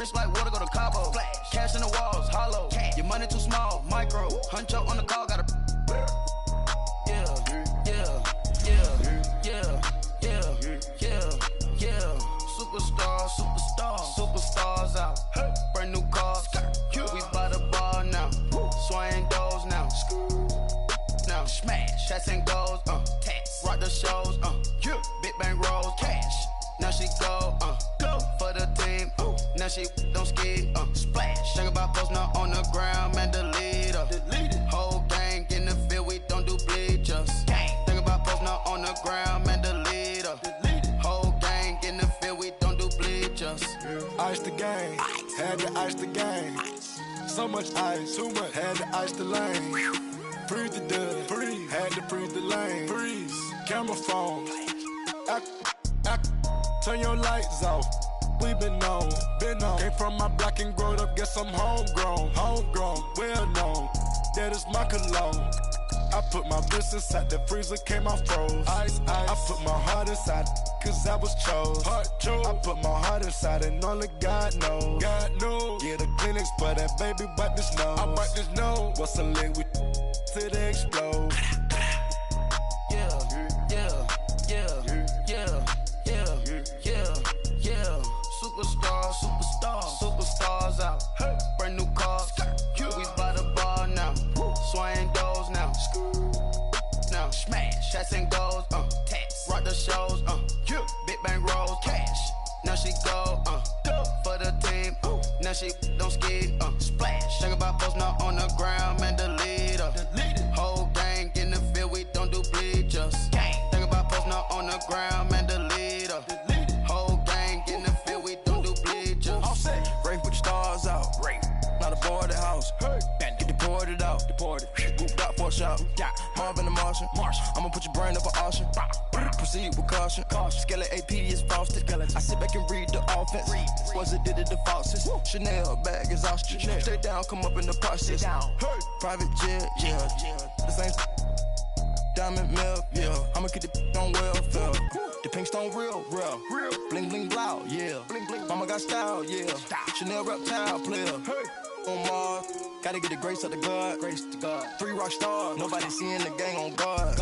Bitch like water, go to Cabo. Cash in the walls, hollow. Your money too small, micro. Huncho on the call, got a. Yeah. Superstars out. Brand new cars. We by the bar now. Swaying doors now. Now smash. Shots and goals. Rock the shows. Big bang rolls. Cash. Now she go for the team. Now she don't ski. Splash. Think about post now on the ground, man. Delete her. Whole gang in the field. We don't do bleachers. Think about post now on the ground, man. Delete her. Whole gang in the field. We don't do bleachers. Ice the game. Had to ice the game. So much ice, too much. Had to ice the lane. Freeze the dud. Freeze. Had to freeze the lane. Freeze. Camera phone. Turn your lights off. We been on. Came from my block and growed up. Guess I'm homegrown. Well known. That is my cologne. I put my wrist inside the freezer, came out froze. Ice. I put my heart inside, cause I was chose. I put my heart inside and only God knows. Yeah, the clinics, but that baby wipe this nose. I wipe this nose. What's a leg with till they explode? Superstars out. Brand new cars. We by the bar now. Swaying doors now. Now smash. Shots and goals. Rock the shows. Big bang rolls. Cash. Now she go for the team. Now she don't ski. Splash. Think about post now on the ground, man. Delete her. Whole gang in the field. We don't do bleachers. Think about post now on the ground, man. Delete her. Whole gang in the field. We don't do bleachers. Rafe with the stars out. Not a boarded house. Get deported out. Got for a shot. Marvin the Martian. I'ma put your brain up for auction. Proceed with caution. Skeleton AP is frosted. I sit back and read the offense. Was it did it the faucets? Chanel bag is ostrich. Stay down, come up in the process. Private jet, yeah. The same diamond milk, yeah. I'ma keep the on welfare. The pink stone real. Bling bling blow, yeah. Mama got style, yeah. Chanel reptile player. On Mars, gotta get the grace of the God. 3 rock stars, nobody seeing the gang on guard.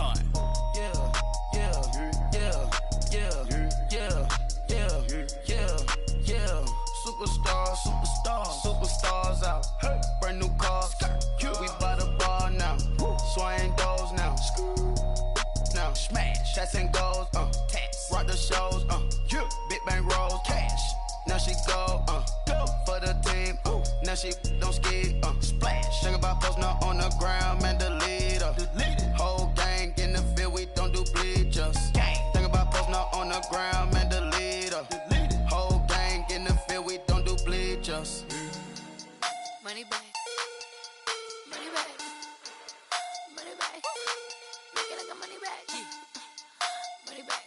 Superstars out. Brand new cars. We by the bar now. Swaying doors now. Now smash. Shots and goals. Rock the shows. Big bang rolls. Cash. Now she go for the team. Now she don't ski. Splash. Think about post now on the ground, man. Delete her. Whole gang in the field. We don't do bleachers. Think about post now on the ground, man. Delete her. Whole gang in the field. We don't do bleachers. Money back. Money back. Money back. Make it like a money back. Money back.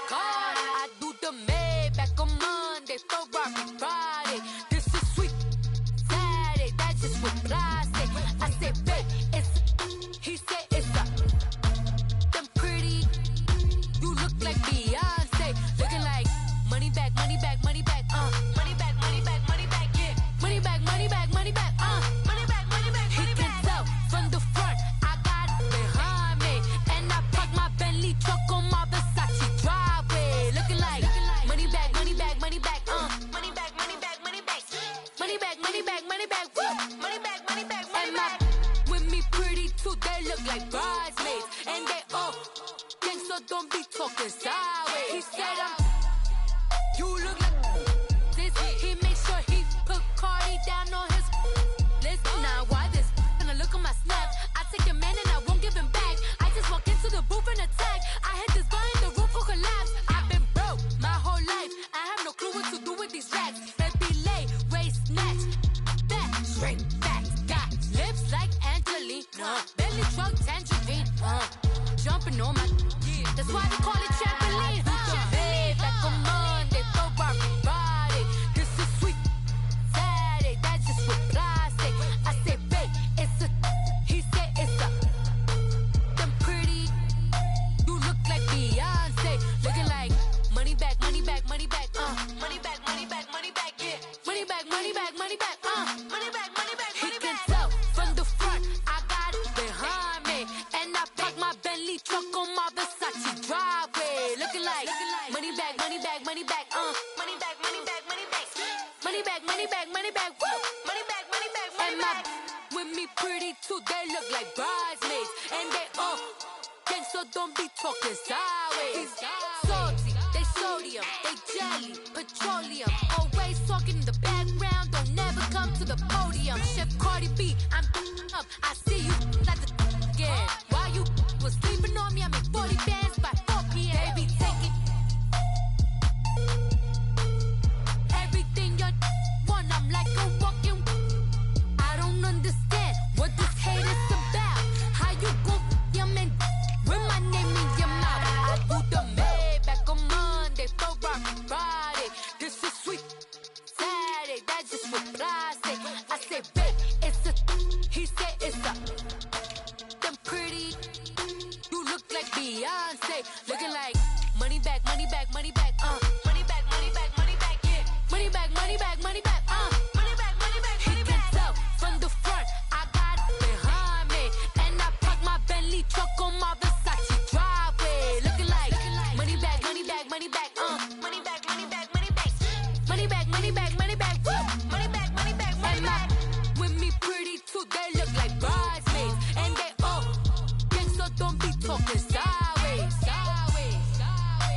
God, I do the Maybach on Monday, Ferrari Friday. This is sweet Saturday, that's just what plastic. I say, babe, it's. He said it's a. Them pretty. You look like Beyonce, looking like money back, money back, money back, money back, money back, money back, yeah. Money back, money back, money back, money back, money back, money back. He can tell from the front, I got it behind me, and I park my Bentley truck on my Versace driveway, looking like money back, money back, money back, money back, money back, money back, money back, money back, money back, money back, money back, money back. With me pretty too, they look like bridesmaids, and they all gang, so don't be talking sideways. He said you look like this. He makes sure he put Cardi down on his list. Now why this? Gonna look at my snap. I take your man and I won't give him back. I just walk into the booth and attack. I hit this guy in the roof will collapse. I've been broke my whole life. I have no clue what to do with these racks. Baby lay, waist snatch, back straight back. Got lips like Angelina, belly truck tangerine. Jumping on my, that's why they call it trampoline. Back on Monday, Ferrari looking like money back, money back, money back, money back, money back, money back, money back, money back, money back, money back, money back, money back. With me pretty too, they look like bridesmaids, and they gang, so don't be talking sideways. Salty, they sodium, they jelly, petroleum. Always talking in the background, don't never come to the podium. Chef Cardi B, I'm up, I see you like the again. While you was sleeping on me, I made 40 bands by 4 p.m. They be taking everything you want, I'm like a walking. I don't understand what this hate is about. How you gon' your man with my name in your mouth? I do the Maybach on Monday, for Friday. This is sweet Saturday, that's just what I say. I say, babe, it's a, he said it's a, them pretty, you look like Beyonce, looking like money back, money back, money back, money back, money back, money back, yeah, money back, money back, money back, money back, money back, money back. He can tell from the front, I got it behind me, and I park my Bentley truck on my Versace driveway, looking like money back, money back, money back, money back, money back, money back, money back, money back, money back, money back, money back, money back. With me pretty too, they look like bridesmaids, and they all gang, so don't be talking sideways, sideways, sideways.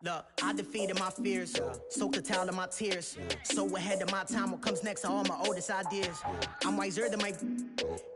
Look, I defeated my fears, soaked the towel of my tears. So ahead of my time, what comes next are all my oldest ideas. I'm wiser than my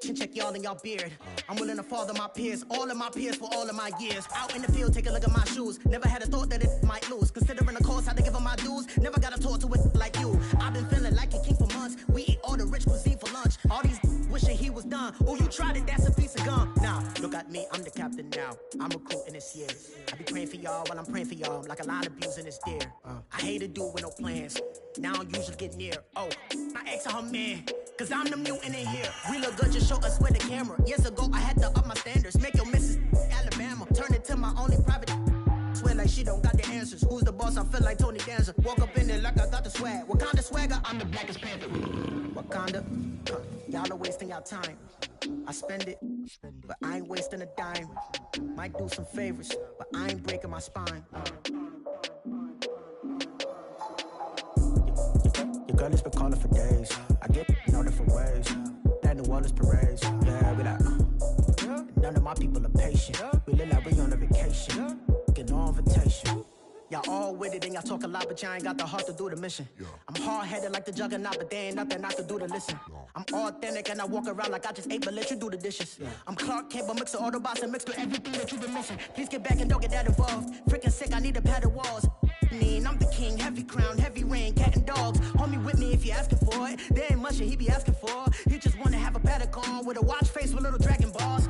chin check y'all in y'all beard. I'm willing to father my peers, all of my peers for all of my years. Out in the field, take a look at my shoes. Never had a thought that it might lose. Considering the cost, how to give them my dues. Never got a talk to it like you. I've been feeling like a king for months. We eat all the rich cuisine for lunch. All these wishing he was done. Oh, you tried it, that's a piece of gum. Nah, look at me, I'm the captain now. I'm recruiting this year. I be praying for y'all while I'm praying for y'all. Like a line of abusing this deer. I hate to do it with no plans. Now I usually get near. Oh, my ex her man. Cause I'm the mutant in here. We look good, just show us where the camera. Years ago, I had to up my standards. Make your missus Alabama. Turn it to my only private. Swear like she don't got the answers. Who's the boss? I feel like Tony Danza. Walk up in there like I got the swag. What kind of swagger? I'm the blackest panther. Wakanda. Y'all are wasting your time. I spend it, but I ain't wasting a dime. Might do some favors, but I ain't breaking my spine. Your girl has been calling for days. I get in all different ways. That New Orleans parades. Yeah, we like, none of my people are patient. We look like we on a vacation. Get no invitation. Y'all all with it and y'all talk a lot, but y'all ain't got the heart to do the mission. I'm hard-headed like the juggernaut, but there ain't nothing I can do to listen. I'm authentic and I walk around like I just ate, but let you do the dishes. I'm Clark Kent, but mix the Autobots and mix with everything that you've been missing. Please get back and don't get that involved. Freaking sick, I need a padded walls. I'm the king, heavy crown, heavy rain, cat and dogs. Homie with me if you're asking for it. There ain't much that he be asking for. He just wanna have a paddock on with a watch face with little dragon balls.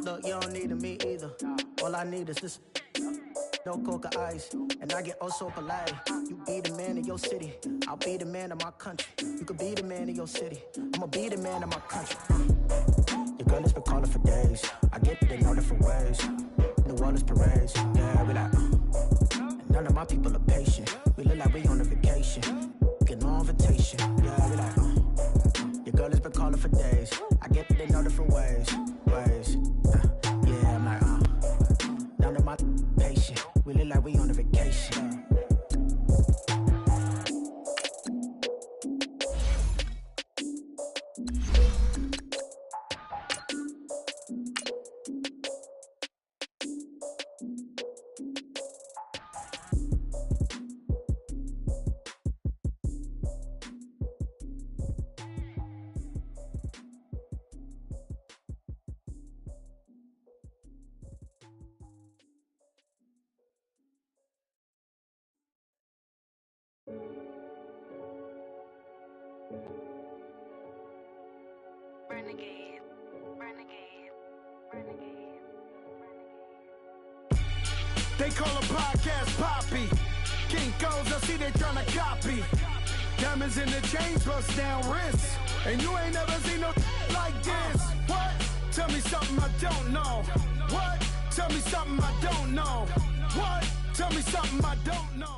Look, you don't need me either. All I need is this. No coca ice, and I get oh so polite. You be the man of your city, I'll be the man of my country. You could be the man of your city, I'ma be the man of my country. Your girl has been calling for days. I get it in all different ways. New Orleans parades, yeah, we like. None of my people are patient. We look like we on a vacation. Get no invitation, yeah, we like. Your girl has been calling for days. I get it in all different ways. Yeah, I'm like, none of my patient. We look like we on a vacation. Renegade, renegade, renegade, renegade. They call a podcast Poppy. Kinkos, I see they tryna copy. Diamonds in the chains, bust down wrists. And you ain't never seen no like this. What? Tell me something I don't know. What? Tell me something I don't know. What? Tell me something I don't know.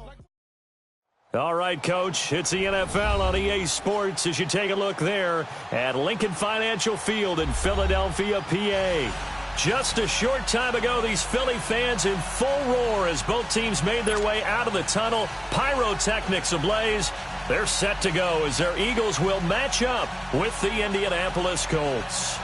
All right, Coach, it's the NFL on EA Sports as you take a look there at Lincoln Financial Field in Philadelphia, PA. Just a short time ago, these Philly fans in full roar as both teams made their way out of the tunnel. Pyrotechnics ablaze. They're set to go as their Eagles will match up with the Indianapolis Colts.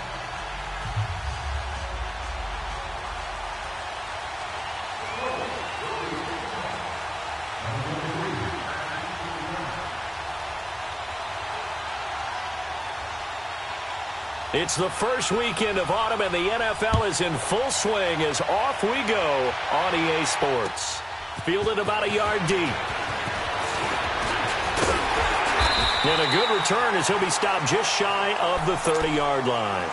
It's the first weekend of autumn, and the NFL is in full swing as off we go on EA Sports. Fielded about a yard deep. And a good return as he'll be stopped just shy of the 30-yard line.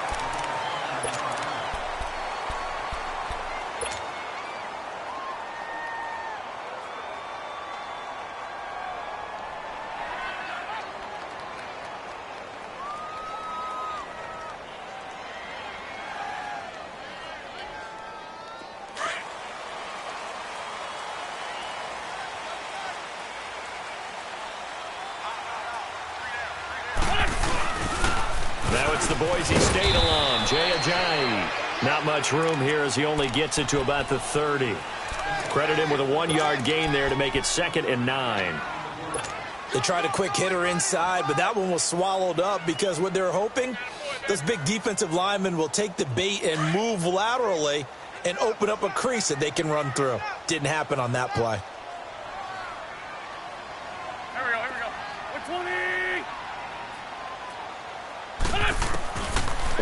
Now it's the Boise State alum, Jay Ajayi. Not much room here as he only gets it to about the 30. Credit him with a 1-yard gain there to make it 2nd and 9. They tried a quick hitter inside, but that one was swallowed up because what they're hoping, those big defensive linemen will take the bait and move laterally and open up a crease that they can run through. Didn't happen on that play. Here we go. 120!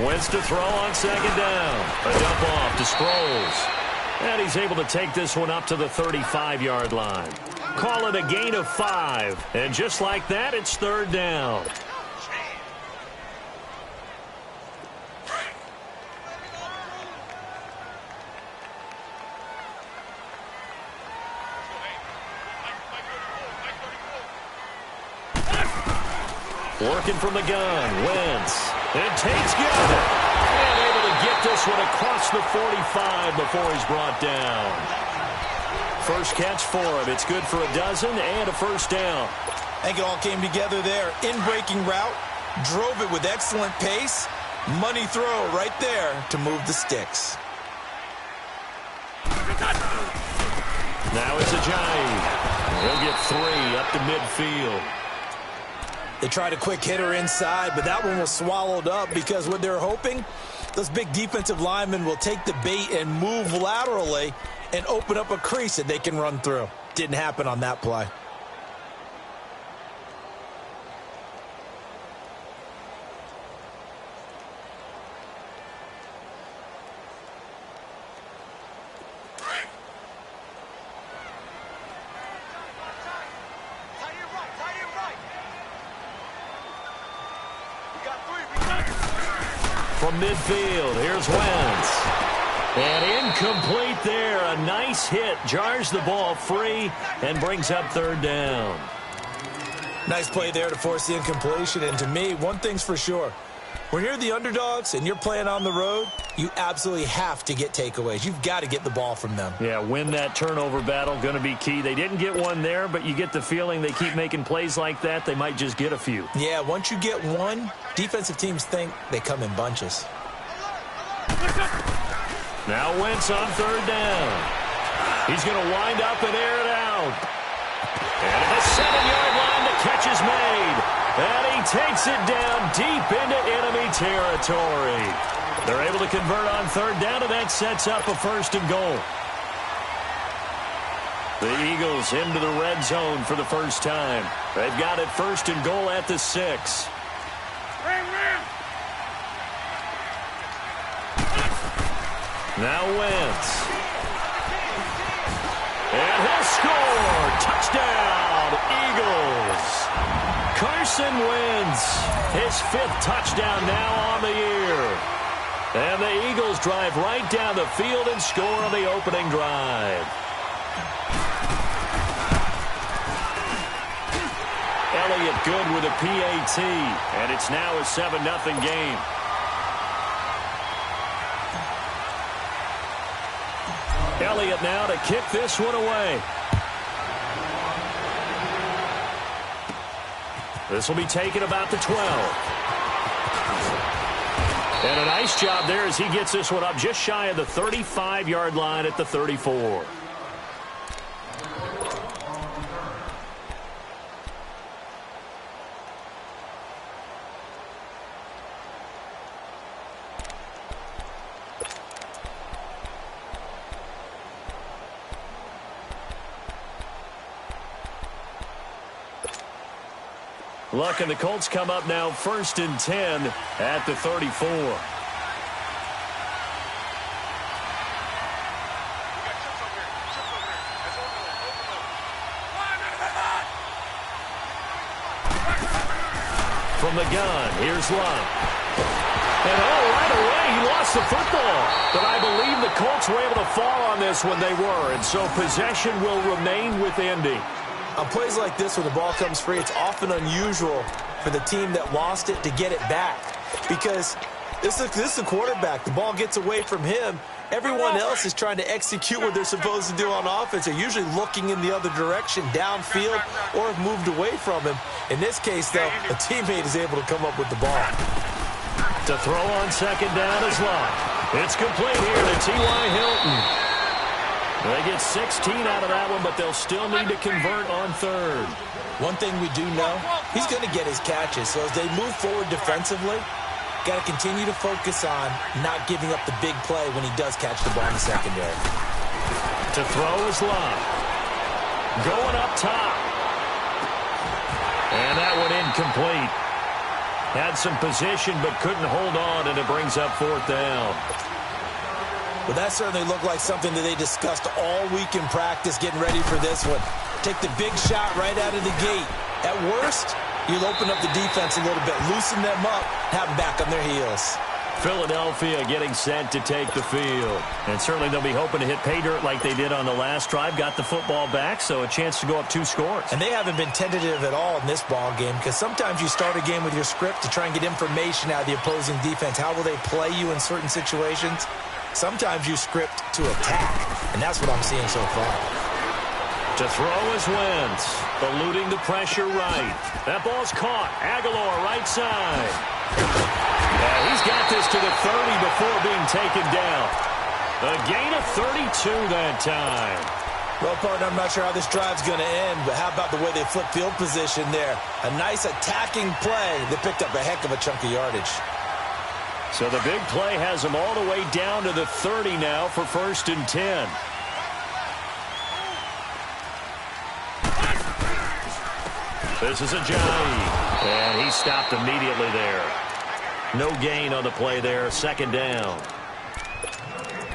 Wentz to throw on 2nd down. A dump off to Sproles. And he's able to take this one up to the 35-yard line. Call it a gain of 5. And just like that, it's 3rd down. Working from the gun, Wentz. And Tate's got it. And able to get this one across the 45 before he's brought down. First catch for him. It's good for a dozen and a 1st down. I think it all came together there. In-breaking route, drove it with excellent pace. Money throw right there to move the sticks. Now it's Ajayi. He'll get 3 up to midfield. They tried a quick hitter inside, but that one was swallowed up because what they're hoping, those big defensive linemen will take the bait and move laterally and open up a crease that they can run through. Didn't happen on that play. From midfield, here's Wentz. And incomplete there. A nice hit. Jars the ball free and brings up 3rd down. Nice play there to force the incompletion. And to me, one thing's for sure. When you're the underdogs and you're playing on the road, you absolutely have to get takeaways. You've got to get the ball from them. Yeah, win that turnover battle, going to be key. They didn't get one there, but you get the feeling they keep making plays like that, they might just get a few. Yeah, once you get one, defensive teams think they come in bunches. Now Wentz on 3rd down. He's going to wind up and air it out. And at the 7-yard line, the catch is made. And he takes it down deep into enemy territory. They're able to convert on 3rd down, and that sets up a 1st and goal. The Eagles into the red zone for the first time. They've got it 1st and goal at the 6. Now Wentz. And he'll score. Touchdown, Eagles. Carson Wentz, his 5th touchdown now on on the year. And the Eagles drive right down the field and score on the opening drive. Elliott good with a PAT, and it's now a 7-0 game. Elliott now to kick this one away. This will be taken about the 12. And a nice job there as he gets this one up just shy of the 35-yard line at the 34. Luck and the Colts come up now 1st and 10 at the 34. From the gun, here's Luck. And right away, he lost the football. But I believe the Colts were able to fall on this when they were. And so possession will remain with Indy. On plays like this where the ball comes free, it's often unusual for the team that lost it to get it back. Because this is the quarterback. The ball gets away from him. Everyone else is trying to execute what they're supposed to do on offense. They're usually looking in the other direction, downfield, or have moved away from him. In this case, though, a teammate is able to come up with the ball. To throw on second down is Luck. It's complete here to T.Y. Hilton. They get 16 out of that one, but they'll still need to convert on third. One thing we do know, he's going to get his catches. So as they move forward defensively, got to continue to focus on not giving up the big play when he does catch the ball in the secondary. To throw is Luck. Going up top. And that one incomplete. Had some position but couldn't hold on, and it brings up 4th down. Well, that certainly looked like something that they discussed all week in practice getting ready for this one. Take the big shot right out of the gate. At worst, you'll open up the defense a little bit, loosen them up, have them back on their heels. Philadelphia getting set to take the field. And certainly they'll be hoping to hit pay dirt like they did on the last drive. Got the football back, so a chance to go up 2 scores. And they haven't been tentative at all in this ball game because sometimes you start a game with your script to try and get information out of the opposing defense. How will they play you in certain situations? Sometimes you script to attack, and that's what I'm seeing so far. To throw is Wentz, eluding the pressure right. That ball's caught. Aguilar right side. Yeah, he's got this to the 30 before being taken down. A gain of 32 that time. Well, partner, I'm not sure how this drive's going to end, but how about the way they flip field position there? A nice attacking play that picked up a heck of a chunk of yardage. So the big play has them all the way down to the 30 now for 1st and 10. This is Ajayi, and he stopped immediately there. No gain on the play there, 2nd down.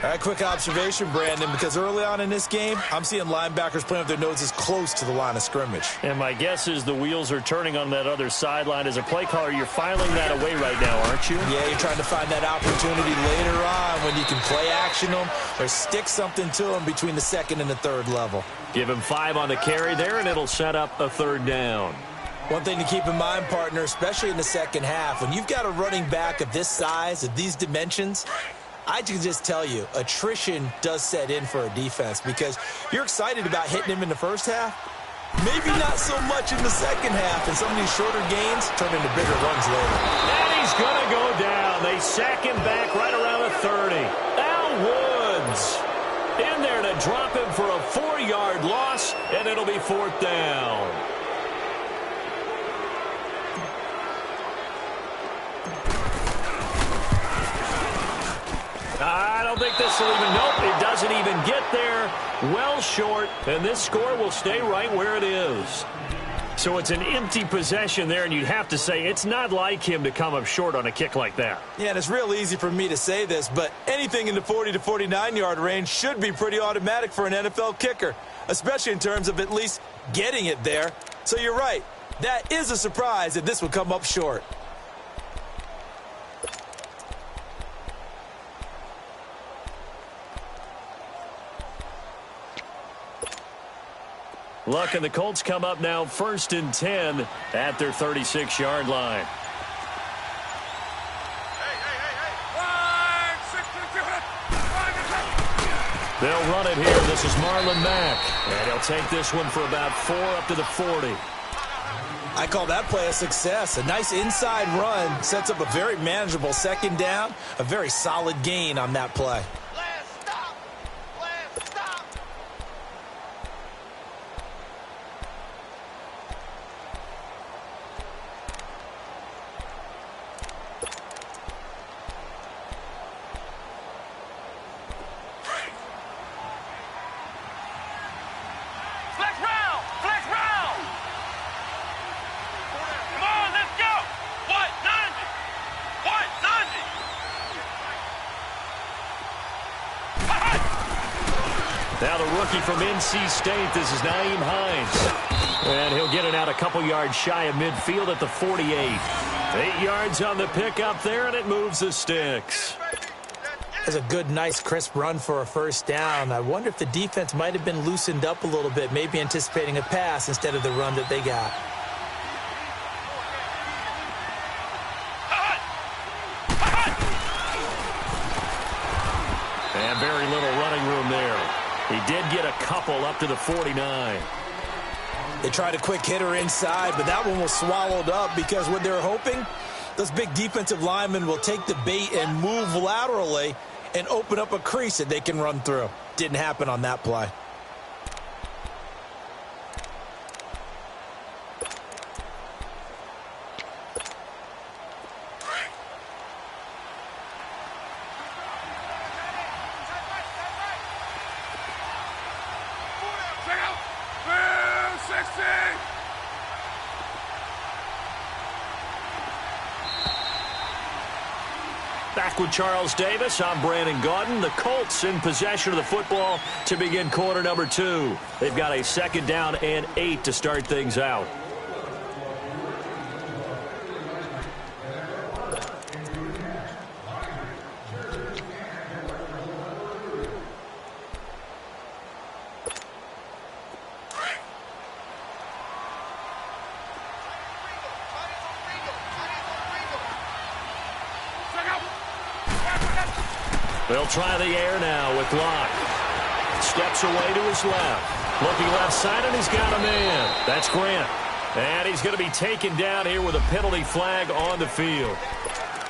All right, quick observation, Brandon, because early on in this game, I'm seeing linebackers playing with their noses close to the line of scrimmage. And my guess is the wheels are turning on that other sideline. As a play caller, you're filing that away right now, aren't you? Yeah, you're trying to find that opportunity later on when you can play action them or stick something to them between the 2nd and the 3rd level. Give him 5 on the carry there, and it'll set up a 3rd down. One thing to keep in mind, partner, especially in the second half, when you've got a running back of this size, of these dimensions, I can just tell you, attrition does set in for a defense because you're excited about hitting him in the first half. Maybe not so much in the second half, and some of these shorter gains turn into bigger runs later. And he's going to go down. They sack him back right around the 30. Al Woods in there to drop him for a 4-yard loss, and it'll be 4th down. I don't think this will even, nope, it doesn't even get there. Well short, and this score will stay right where it is. So it's an empty possession there, and you'd have to say it's not like him to come up short on a kick like that. Yeah, and it's real easy for me to say this, but anything in the 40 to 49-yard range should be pretty automatic for an NFL kicker, especially in terms of at least getting it there. So you're right. That is a surprise that this would come up short. Look, and the Colts come up now 1st and 10 at their 36-yard line. They'll run it here. This is Marlon Mack. And he'll take this one for about 4 up to the 40. I call that play a success. A nice inside run sets up a very manageable 2nd down. A very solid gain on that play. Now the rookie from NC State, this is Nyheim Hines. And he'll get it out a couple yards shy of midfield at the 48. 8 yards on the pickup there, and it moves the sticks. That's a good, nice, crisp run for a 1st down. I wonder if the defense might have been loosened up a little bit, maybe anticipating a pass instead of the run that they got. And very little running room there. He did get a couple up to the 49. They tried a quick hitter inside, but that one was swallowed up because what they're hoping, those big defensive linemen will take the bait and move laterally and open up a crease that they can run through. Didn't happen on that play. Back with Charles Davis, I'm Brandon Gaudin. The Colts in possession of the football to begin quarter number 2. They've got a 2nd down and 8 to start things out. They'll try the air now with Locke. Steps away to his left. Looking left side, and he's got a man. That's Grant. And he's going to be taken down here with a penalty flag on the field.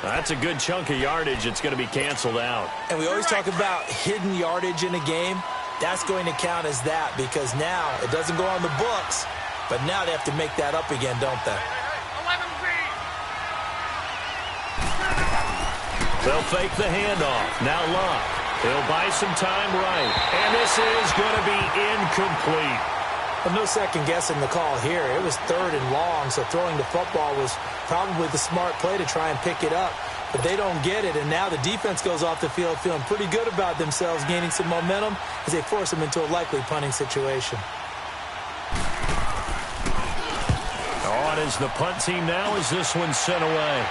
That's a good chunk of yardage. It's going to be canceled out. And we always talk about hidden yardage in a game. That's going to count as that because now it doesn't go on the books, but now they have to make that up again, don't they? They'll fake the handoff. Now Locke. He'll buy some time right. And this is going to be incomplete. Well, no second guessing the call here. It was 3rd and long, so throwing the football was probably the smart play to try and pick it up. But they don't get it, and now the defense goes off the field feeling pretty good about themselves, gaining some momentum as they force them into a likely punting situation. On is the punt team now as this one's sent away.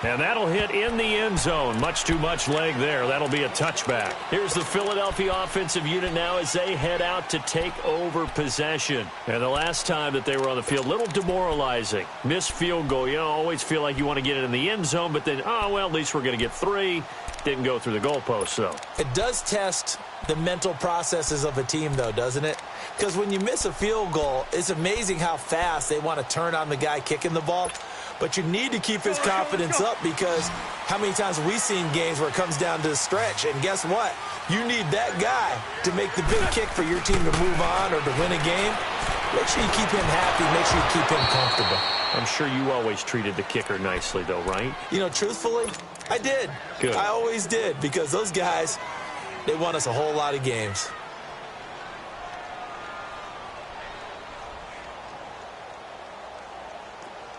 And that'll hit in the end zone. Much too much leg there. That'll be a touchback. Here's the Philadelphia offensive unit now as they head out to take over possession. And the last time that they were on the field, a little demoralizing. Missed field goal. You know, always feel like you want to get it in the end zone, but then, oh, well, at least we're going to get 3. Didn't go through the goalpost, though. It does test the mental processes of a team, though, doesn't it? Because when you miss a field goal, it's amazing how fast they want to turn on the guy kicking the ball. But you need to keep his confidence up because how many times have we seen games where it comes down to the stretch? And guess what? You need that guy to make the big kick for your team to move on or to win a game. Make sure you keep him happy. Make sure you keep him comfortable. I'm sure you always treated the kicker nicely, though, right? You know, truthfully, I did. Good. I always did because those guys, they won us a whole lot of games.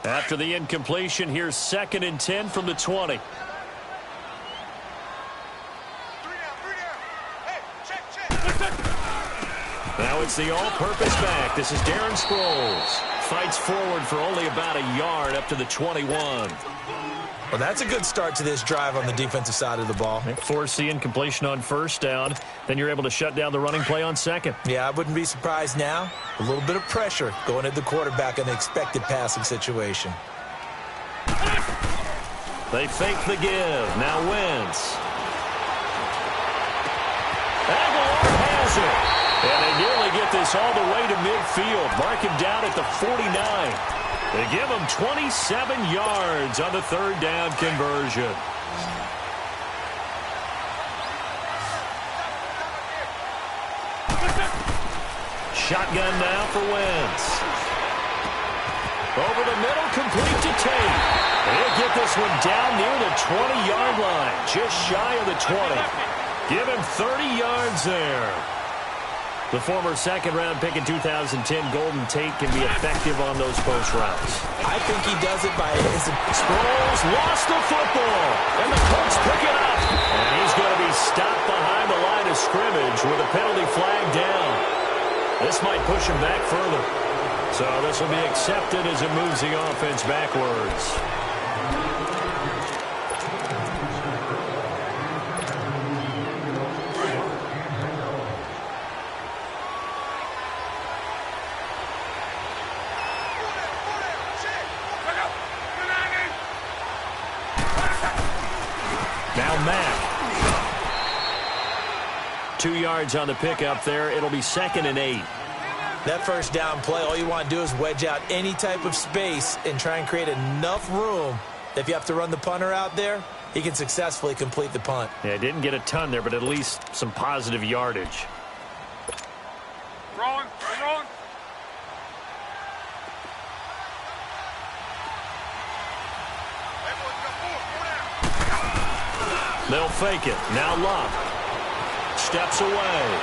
After the incompletion, here's 2nd and 10 from the 20. Now it's the all-purpose back. This is Darren Sproles. Fights forward for only about a yard up to the 21. Well, that's a good start to this drive on the defensive side of the ball. Force the incompletion on first down. Then you're able to shut down the running play on second. Yeah, I wouldn't be surprised now. A little bit of pressure going at the quarterback in the expected passing situation. They fake the give. Now Wentz. Aguilar has it. And they nearly get this all the way to midfield. Mark him down at the 49. They give him 27 yards on the third down conversion. Shotgun now for Wentz. Over the middle, complete to Tate. He'll get this one down near the 20-yard line, just shy of the 20. Give him 30 yards there. The former second-round pick in 2010, Golden Tate, can be effective on those post routes. I think he does it by his... Sproles lost the football, and the Colts pick it up. And he's going to be stopped behind the line of scrimmage with a penalty flag down. This might push him back further. So this will be accepted as it moves the offense backwards. Now Mack. 2 yards on the pickup there. It'll be 2nd and 8. That first down play, all you want to do is wedge out any type of space and try and create enough room that if you have to run the punter out there, he can successfully complete the punt. Yeah, didn't get a ton there, but at least some positive yardage. Throwing. They'll fake it. Now Love steps away.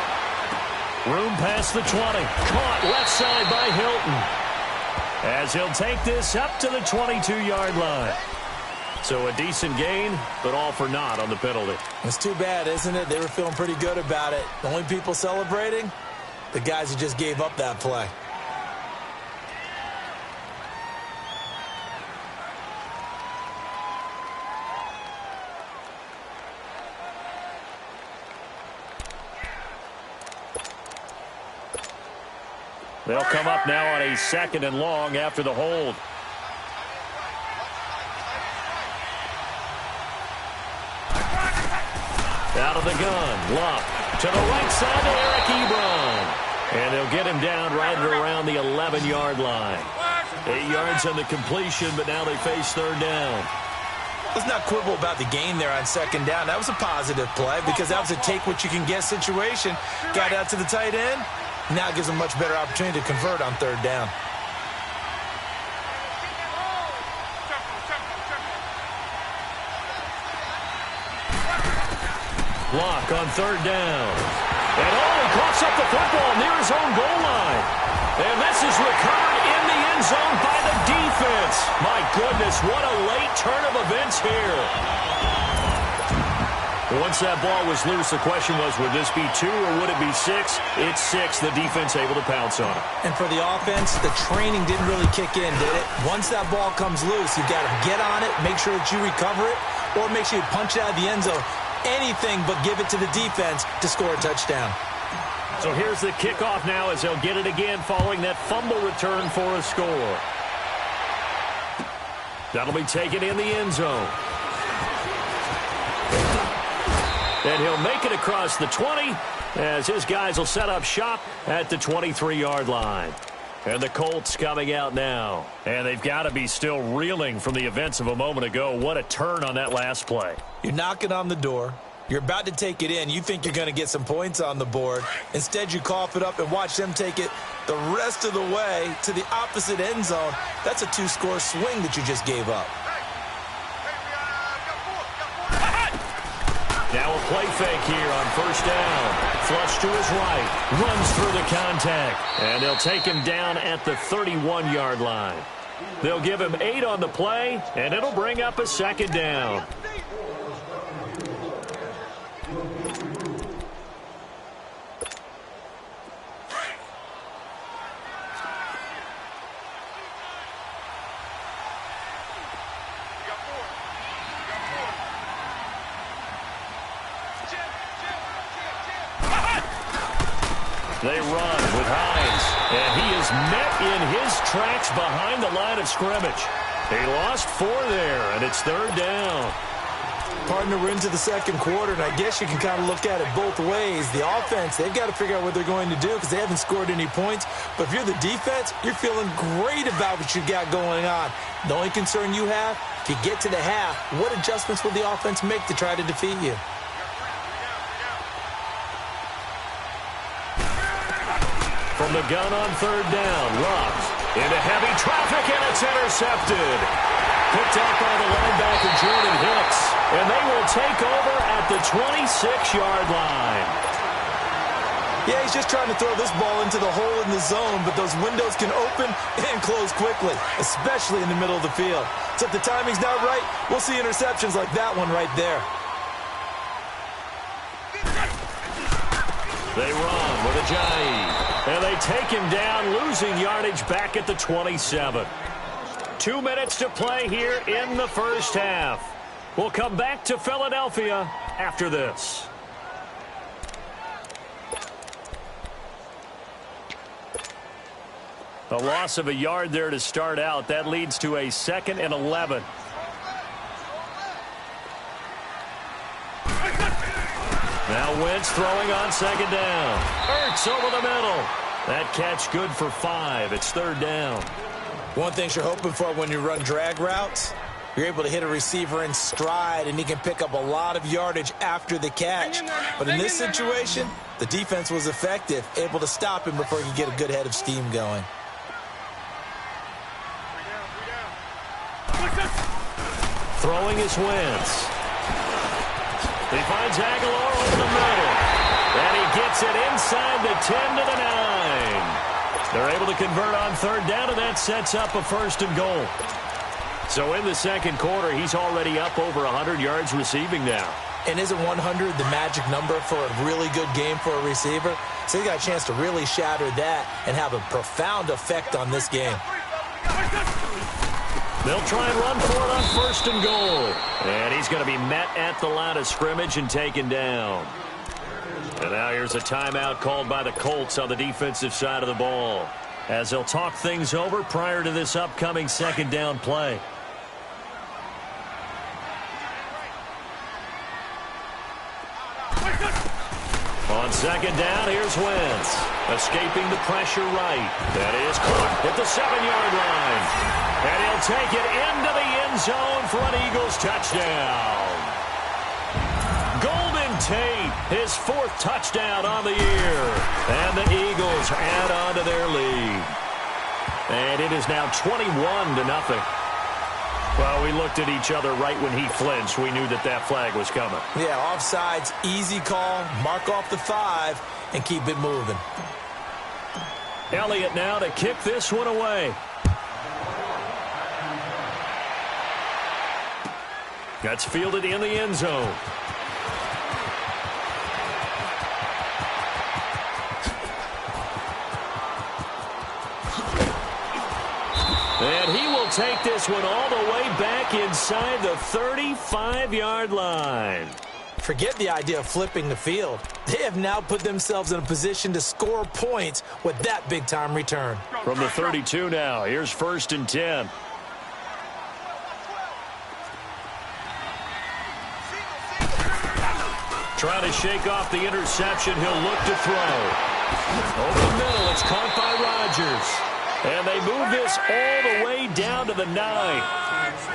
Room past the 20. Caught left side by Hilton. As he'll take this up to the 22-yard line. So a decent gain, but all for naught on the penalty. It's too bad, isn't it? They were feeling pretty good about it. The only people celebrating, the guys who just gave up that play. They'll come up now on a 2nd and long after the hold. Out of the gun, Luck to the right side to Eric Ebron. And they'll get him down right around the 11-yard line. 8 yards on the completion, but now they face third down. Let's not quibble about the gain there on 2nd down. That was a positive play because that was a take-what-you-can-get situation. Got out to the tight end. Now gives them a much better opportunity to convert on third down. Block on third down. And he coughs up the football near his own goal line. And this is recovered in the end zone by the defense. My goodness, what a late turn of events here. Once that ball was loose, the question was, would this be 2 or would it be 6? It's 6. The defense able to pounce on it. And for the offense, the training didn't really kick in, did it? Once that ball comes loose, you've got to get on it, make sure that you recover it, or make sure you punch it out of the end zone. Anything but give it to the defense to score a touchdown. So here's the kickoff now as they'll get it again following that fumble return for a score. That'll be taken in the end zone. And he'll make it across the 20 as his guys will set up shop at the 23-yard line. And the Colts coming out now. And they've got to be still reeling from the events of a moment ago. What a turn on that last play. You're knocking on the door. You're about to take it in. You think you're going to get some points on the board. Instead, you cough it up and watch them take it the rest of the way to the opposite end zone. That's a 2-score swing that you just gave up. Now a play fake here on first down. Flush to his right. Runs through the contact. And they'll take him down at the 31-yard line. They'll give him 8 on the play, and it'll bring up a 2nd down. They run with Hines, and he is met in his tracks behind the line of scrimmage. He lost 4 there, and it's 3rd down. Partner, we're into the second quarter, and I guess you can kind of look at it both ways. The offense, they've got to figure out what they're going to do because they haven't scored any points. But if you're the defense, you're feeling great about what you got going on. The only concern you have, if you get to the half, what adjustments will the offense make to try to defeat you? From the gun on 3rd down, Ruggs into heavy traffic, and it's intercepted. Picked up by the linebacker, Jordan Hicks, and they will take over at the 26-yard line. Yeah, he's just trying to throw this ball into the hole in the zone, but those windows can open and close quickly, especially in the middle of the field. So if the timing's not right, we'll see interceptions like that one right there. They run with Ajayi, and they take him down, losing yardage back at the 27. 2 minutes to play here in the first half. We'll come back to Philadelphia after this. A loss of a yard there to start out. That leads to a 2nd and 11. Now Wentz throwing on 2nd down. Ertz over the middle. That catch good for 5. It's 3rd down. One thing you're hoping for when you run drag routes, you're able to hit a receiver in stride, and he can pick up a lot of yardage after the catch. But in this situation, the defense was effective, able to stop him before he could get a good head of steam going. Throwing is Wentz. He finds Aguilar over the middle. And he gets it inside the 10 to the 9. They're able to convert on 3rd down, and that sets up a 1st and goal. So in the second quarter, he's already up over 100 yards receiving now. And isn't 100 the magic number for a really good game for a receiver? So he got a chance to really shatter that and have a profound effect on this game. They'll try and run for it on 1st and goal. And he's going to be met at the line of scrimmage and taken down. And now here's a timeout called by the Colts on the defensive side of the ball, as they'll talk things over prior to this upcoming 2nd down play. On 2nd down, here's Wentz. Escaping the pressure right. That is caught at the 7-yard line. And he'll take it into the end zone for an Eagles touchdown. Golden Tate, his 4th touchdown on the year. And the Eagles add on to their lead. And it is now 21-0. Well, we looked at each other right when he flinched. We knew that that flag was coming. Yeah, offsides, easy call, mark off the 5, and keep it moving. Elliott now to kick this one away. That's fielded in the end zone. And he will take this one all the way back inside the 35-yard line. Forget the idea of flipping the field. They have now put themselves in a position to score points with that big-time return. From the 32 now, here's 1st and 10. Trying to shake off the interception. He'll look to throw. Over the middle, it's caught by Rodgers. And they move this all the way down to the 9.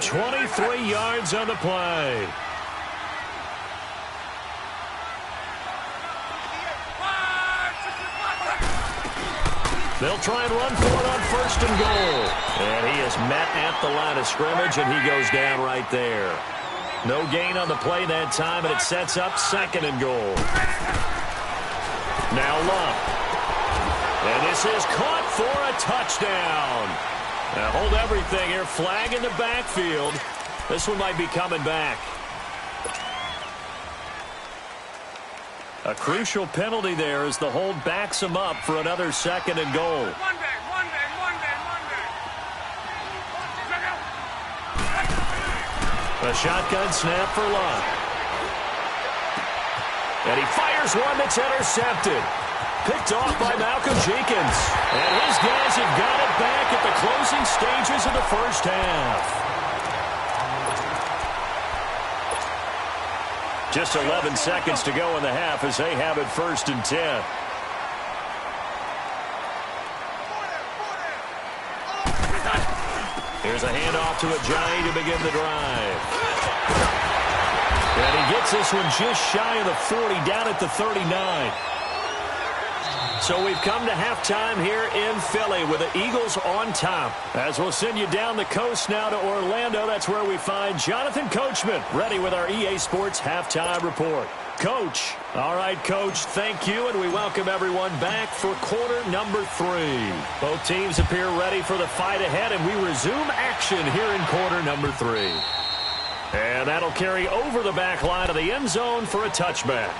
23 yards on the play. They'll try and run for it on 1st and goal. And he is met at the line of scrimmage, and he goes down right there. No gain on the play that time, and it sets up 2nd and goal. Now Luck. And this is caught for a touchdown. Now hold everything here. Flag in the backfield. This one might be coming back. A crucial penalty there as the hold backs him up for another 2nd and goal. A shotgun snap for Luck. And he fires one that's intercepted. Picked off by Malcolm Jenkins. And his guys have got it back at the closing stages of the first half. Just 11 seconds to go in the half as they have it 1st and 10. Here's a handoff to Ajayi to begin the drive. And he gets this one just shy of the 40, down at the 39. So we've come to halftime here in Philly with the Eagles on top. As we'll send you down the coast now to Orlando, that's where we find Jonathan Coachman, ready with our EA Sports Halftime Report. Coach. All right, Coach, thank you, and we welcome everyone back for quarter number 3. Both teams appear ready for the fight ahead, and we resume action here in quarter number 3. And that'll carry over the back line of the end zone for a touchback.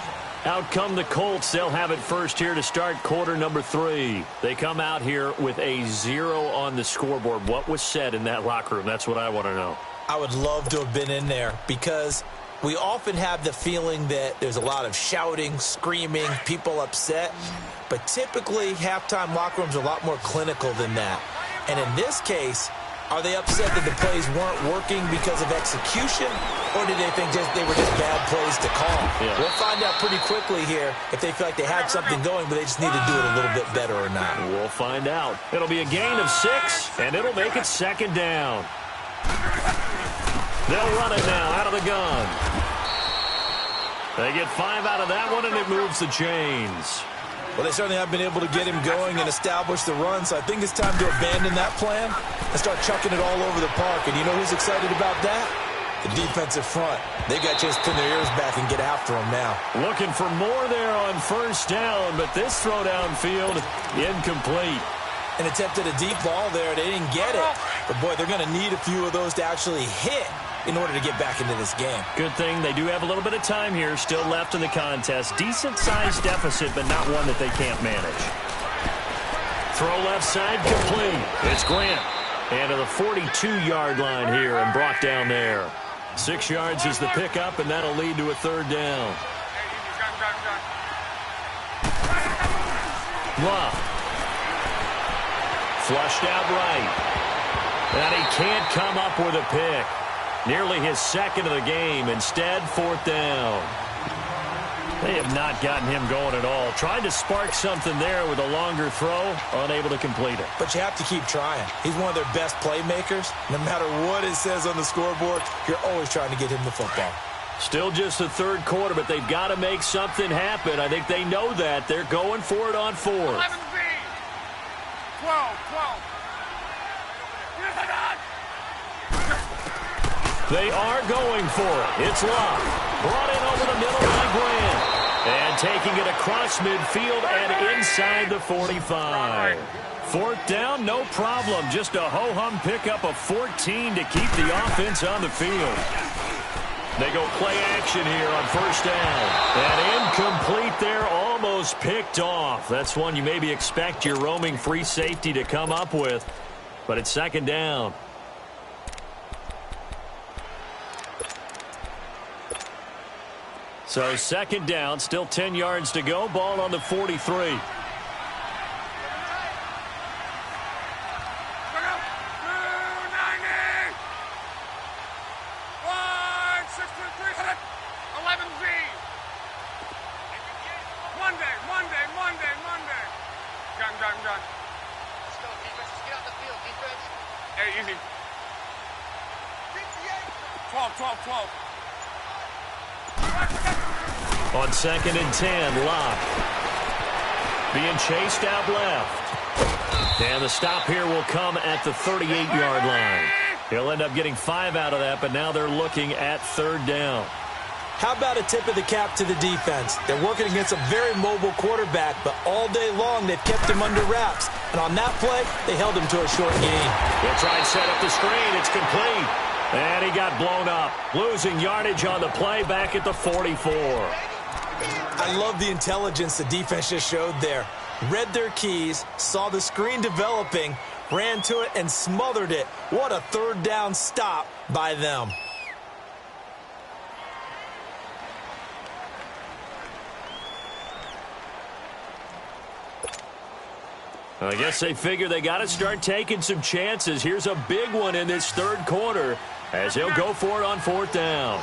Out come the Colts. They'll have it first here to start quarter number 3. They come out here with a 0 on the scoreboard. What was said in that locker room? That's what I want to know. I would love to have been in there because we often have the feeling that there's a lot of shouting, screaming, people upset. But typically, halftime locker rooms are a lot more clinical than that. And in this case, are they upset that the plays weren't working because of execution, or did they think they were just bad plays to call? Yeah. We'll find out pretty quickly here if they feel like they had something going, but they just need to do it a little bit better or not. We'll find out. It'll be a gain of 6, and it'll make it 2nd down. They'll run it now out of the gun. They get 5 out of that one, and it moves the chains. Well, they certainly have been able to get him going and establish the run, so I think it's time to abandon that plan and start chucking it all over the park. And you know who's excited about that? The defensive front. They got just pin their ears back and get after him now. Looking for more there on 1st down, but this throw downfield incomplete. And attempted a deep ball there. They didn't get it. But, boy, they're going to need a few of those to actually hit in order to get back into this game. Good thing they do have a little bit of time here still left in the contest. Decent-sized deficit, but not one that they can't manage. Throw left side complete. It's Grant. And to the 42-yard line here and brought down there. 6 yards is the pickup, and that'll lead to a 3rd down. Love. Flushed out right. And he can't come up with a pick. Nearly his 2nd of the game. Instead, 4th down. They have not gotten him going at all. Tried to spark something there with a longer throw. Unable to complete it. But you have to keep trying. He's one of their best playmakers. No matter what it says on the scoreboard, you're always trying to get him the football. Still just the 3rd quarter, but they've got to make something happen. I think they know that. They're going for it on 4th. 11B. 12. They are going for it. It's Love. Brought in over the middle by Grant. And taking it across midfield and inside the 45. 4th down, no problem. Just a ho-hum pickup of 14 to keep the offense on the field. They go play action here on 1st down. And incomplete there, almost picked off. That's one you maybe expect your roaming free safety to come up with. But it's 2nd down. So 2nd down, still 10 yards to go. Ball on the 43. Monday. Gun. Let's go, defense. Let's get out the field, defense. Hey, easy. 12. On 2nd and 10, Locke. Being chased out left. And the stop here will come at the 38-yard line. He'll end up getting 5 out of that, but now they're looking at 3rd down. How about a tip of the cap to the defense? They're working against a very mobile quarterback, but all day long they've kept him under wraps. And on that play, they held him to a short gain. They'll try and set up the screen. It's complete. And he got blown up. Losing yardage on the play back at the 44. I love the intelligence the defense just showed there. Read their keys, saw the screen developing, ran to it, and smothered it. What a 3rd down stop by them. I guess they figure they got to start taking some chances. Here's a big one in this third quarter as he'll go for it on fourth down.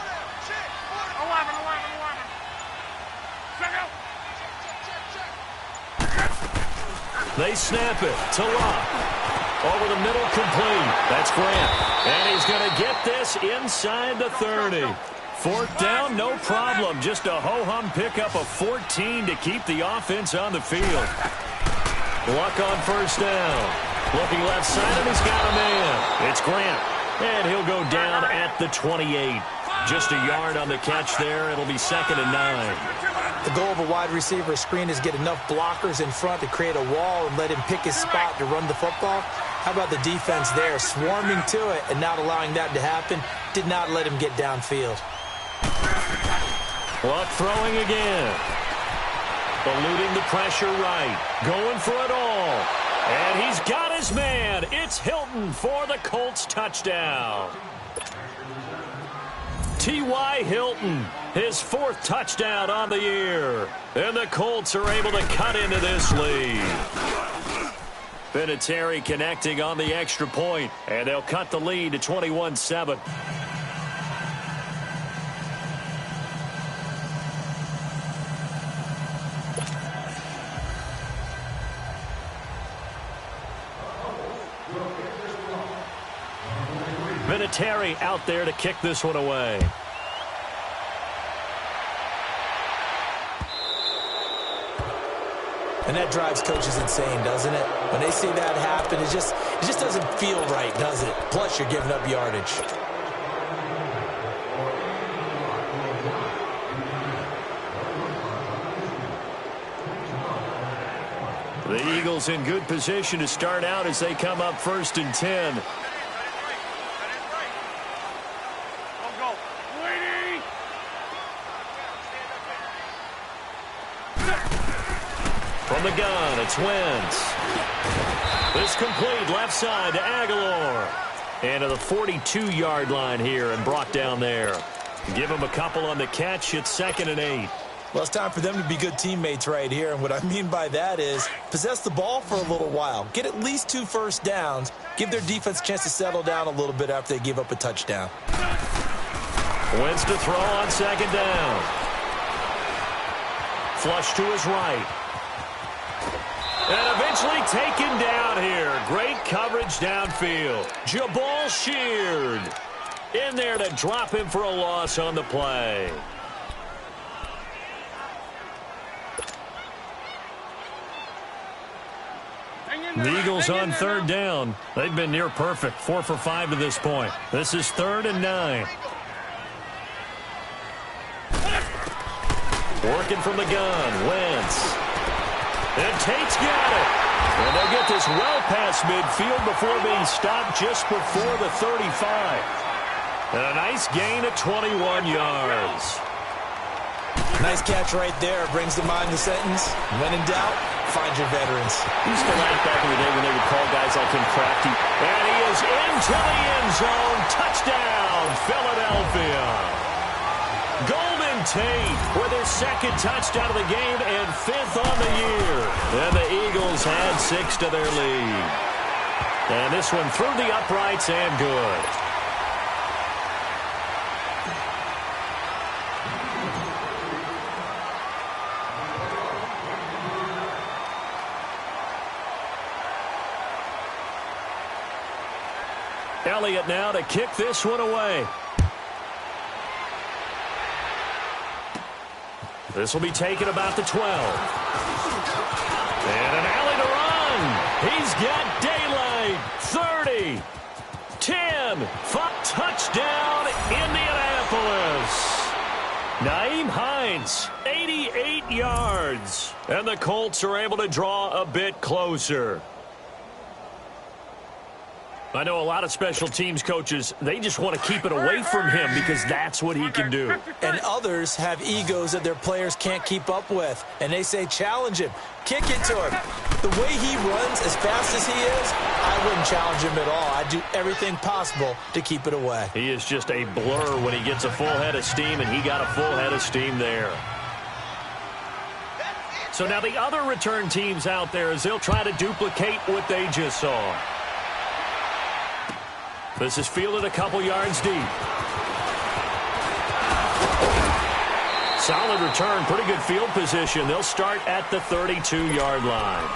They snap it to Locke. Over the middle, complete. That's Grant. And he's going to get this inside the 30. Fourth down, no problem. Just a ho-hum pickup of 14 to keep the offense on the field. Luck on first down. Looking left side, and he's got a man. It's Grant. And he'll go down at the 28. Just a yard on the catch there. It'll be 2nd and 9. The goal of a wide receiver screen is get enough blockers in front to create a wall and let him pick his spot to run the football. How about the defense there, swarming to it and not allowing that to happen? Did not let him get downfield. Luck throwing again. Eluding the pressure right. Going for it all. And he's got his man. It's Hilton for the Colts touchdown. T.Y. Hilton, his 4th touchdown on the year. And the Colts are able to cut into this lead. Vinatieri connecting on the extra point, and they'll cut the lead to 21-7. Vinatieri out there to kick this one away. And that drives coaches insane, doesn't it? When they see that happen, it just doesn't feel right, does it? Plus, you're giving up yardage. The Eagles in good position to start out as they come up 1st and 10. From the gun, it's Wentz. This complete left side to Aguilar. And to the 42-yard line here and brought down there. Give him a couple on the catch. It's 2nd and 8. Well, it's time for them to be good teammates right here. And what I mean by that is possess the ball for a little while. Get at least 2 first downs. Give their defense a chance to settle down a little bit after they give up a touchdown. Wentz to throw on 2nd down. Flush to his right. And eventually taken down here. Great coverage downfield. Jabal Sheard in there to drop him for a loss on the play. The Eagles on 3rd down. They've been near perfect. 4 for 5 to this point. This is 3rd and 9. Working from the gun. Wentz. And Tate's got it. And they'll get this well past midfield before being stopped just before the 35. And a nice gain of 21 yards. Nice catch right there. Brings to mind the sentence, when in doubt, find your veterans. Used to laugh back in the day when they would call guys like him crafty. And he is into the end zone. Touchdown, Philadelphia. Golden Tate with their 2nd touchdown of the game and 5th on the year. And the Eagles had 6 to their lead. And this one through the uprights and good. Elliott now to kick this one away. This will be taken about the 12. And an alley to run. He's got daylight. 30, 10, 5, touchdown, Indianapolis. Nyheim Hines, 88 yards. And the Colts are able to draw a bit closer. I know a lot of special teams coaches, they just want to keep it away from him because that's what he can do. And others have egos that their players can't keep up with. And they say, challenge him. Kick it to him. The way he runs as fast as he is, I wouldn't challenge him at all. I'd do everything possible to keep it away. He is just a blur when he gets a full head of steam, and he got a full head of steam there. So now the other return teams out there as they'll try to duplicate what they just saw. This is fielded a couple yards deep. Solid return, pretty good field position. They'll start at the 32-yard line.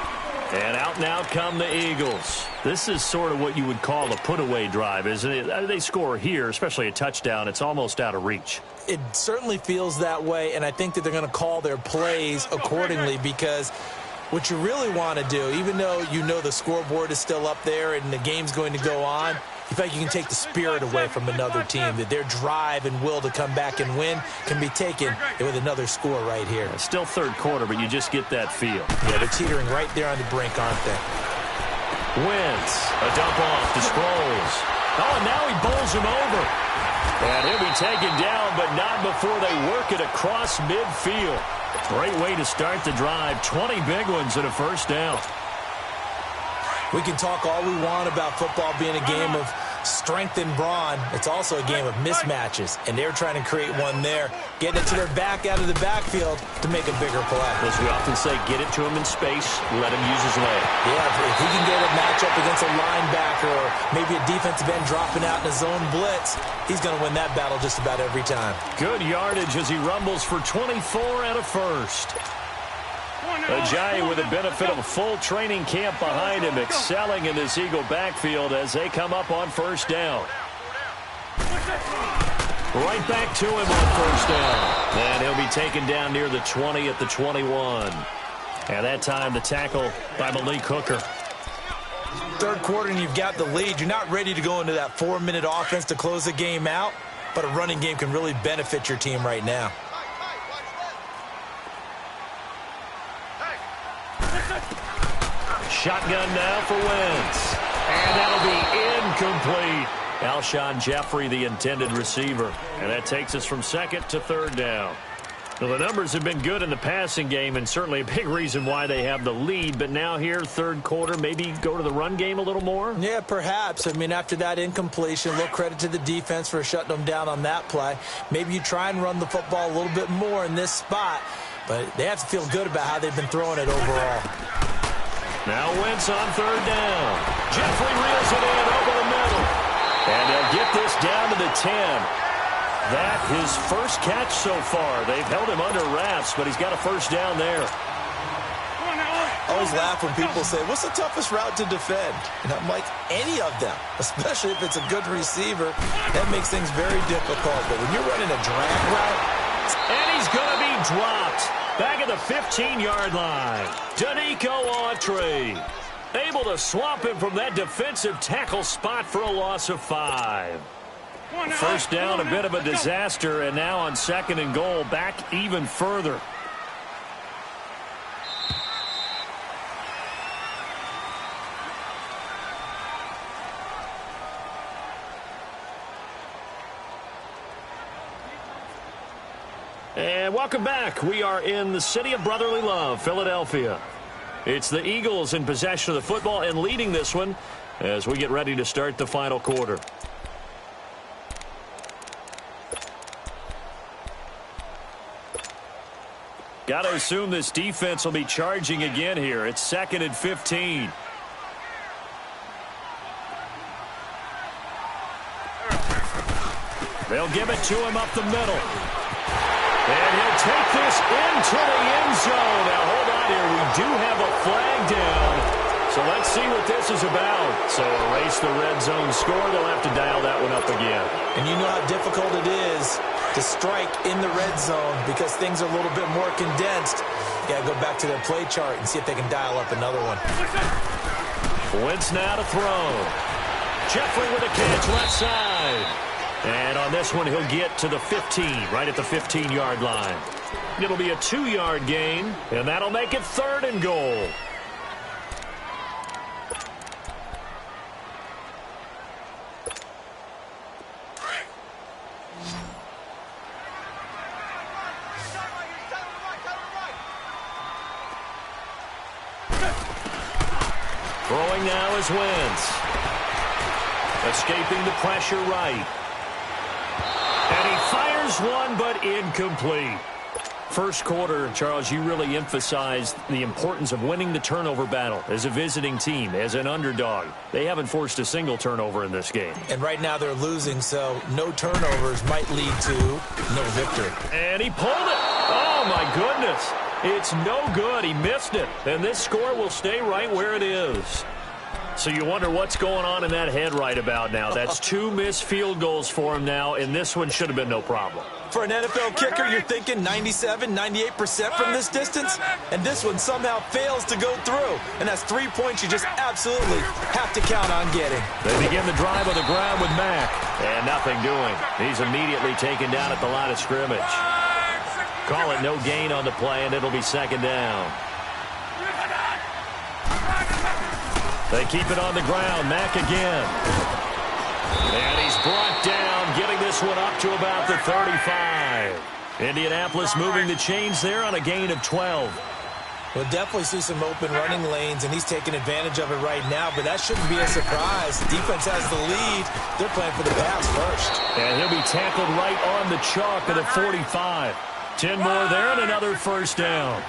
And out now come the Eagles. This is sort of what you would call a put-away drive, isn't it? They score here, especially a touchdown. It's almost out of reach. It certainly feels that way, and I think that they're going to call their plays accordingly because what you really want to do, even though you know the scoreboard is still up there and the game's going to go on, you feel like you can take the spirit away from another team, that their drive and will to come back and win can be taken with another score right here. Still third quarter, but you just get that feel. Yeah, they're teetering right there on the brink, aren't they? Wentz, a dump off to Sproles. Oh, and now he bowls him over. And he'll be taken down, but not before they work it across midfield. Great way to start the drive. 20 big ones and a first down. We can talk all we want about football being a game of strength and brawn. It's also a game of mismatches, and they're trying to create one there, getting it to their back out of the backfield to make a bigger play. As we often say, get it to him in space, let him use his leg. Yeah, if he can get a matchup against a linebacker or maybe a defensive end dropping out in a zone blitz, he's going to win that battle just about every time. Good yardage as he rumbles for 24 and a first. Ajayi with the benefit of a full training camp behind him, excelling in this Eagle backfield as they come up on first down. Right back to him on first down. And he'll be taken down near the 20 at the 21. And that time the tackle by Malik Hooker. Third quarter and you've got the lead. You're not ready to go into that 4-minute offense to close the game out, but a running game can really benefit your team right now. Shotgun now for Wentz. And that'll be incomplete. Alshon Jeffrey, the intended receiver. And that takes us from second to third down. Well, the numbers have been good in the passing game and certainly a big reason why they have the lead. But now here, third quarter, maybe go to the run game a little more? Yeah, perhaps. I mean, after that incompletion, a little credit to the defense for shutting them down on that play. Maybe you try and run the football a little bit more in this spot. But they have to feel good about how they've been throwing it overall. Now Wentz on third down. Jeffrey reels it in over the middle. And they'll get this down to the 10. That his first catch so far. They've held him under wraps, but he's got a first down there. I always laugh when people say, what's the toughest route to defend? And I'm like, any of them, especially if it's a good receiver. That makes things very difficult. But when you're running a drag route. And he's going to be dropped. Back at the 15-yard line. Danico Autry able to swamp him from that defensive tackle spot for a loss of 5. First down, a bit of a disaster, and now on second and goal, back even further. And welcome back. We are in the city of brotherly love, Philadelphia. It's the Eagles in possession of the football and leading this one as we get ready to start the final quarter. Got to assume this defense will be charging again here. It's second and 15. They'll give it to him up the middle. And he'll take this into the end zone. Now, hold on here. We do have a flag down. So let's see what this is about. So erase the red zone score. They'll have to dial that one up again. And you know how difficult it is to strike in the red zone because things are a little bit more condensed. You got to go back to their play chart and see if they can dial up another one. Wentz now to throw. Jeffrey with a catch left side. And on this one, he'll get to the 15, right at the 15-yard line. It'll be a 2-yard gain, and that'll make it third and goal. Throwing now is Wentz. Escaping the pressure right. And he fires one, but incomplete. First quarter, Charles, you really emphasized the importance of winning the turnover battle as a visiting team, as an underdog. They haven't forced a single turnover in this game. And right now they're losing, so no turnovers might lead to no victory. And he pulled it. Oh, my goodness. It's no good. He missed it. And this score will stay right where it is. So you wonder what's going on in that head right about now. That's 2 missed field goals for him now, and this one should have been no problem. For an NFL kicker, you're thinking 97, 98% from this distance, and this one somehow fails to go through. And that's 3 points you just absolutely have to count on getting. They begin the drive on the ground with Mack, and nothing doing. He's immediately taken down at the line of scrimmage. Call it no gain on the play, and it'll be second down. They keep it on the ground. Mack again. And he's brought down, getting this one up to about the 35. Indianapolis moving the chains there on a gain of 12. We'll definitely see some open running lanes, and he's taking advantage of it right now, but that shouldn't be a surprise. The defense has the lead. They're playing for the pass first. And he'll be tackled right on the chalk at the 45. 10 more there and another first down.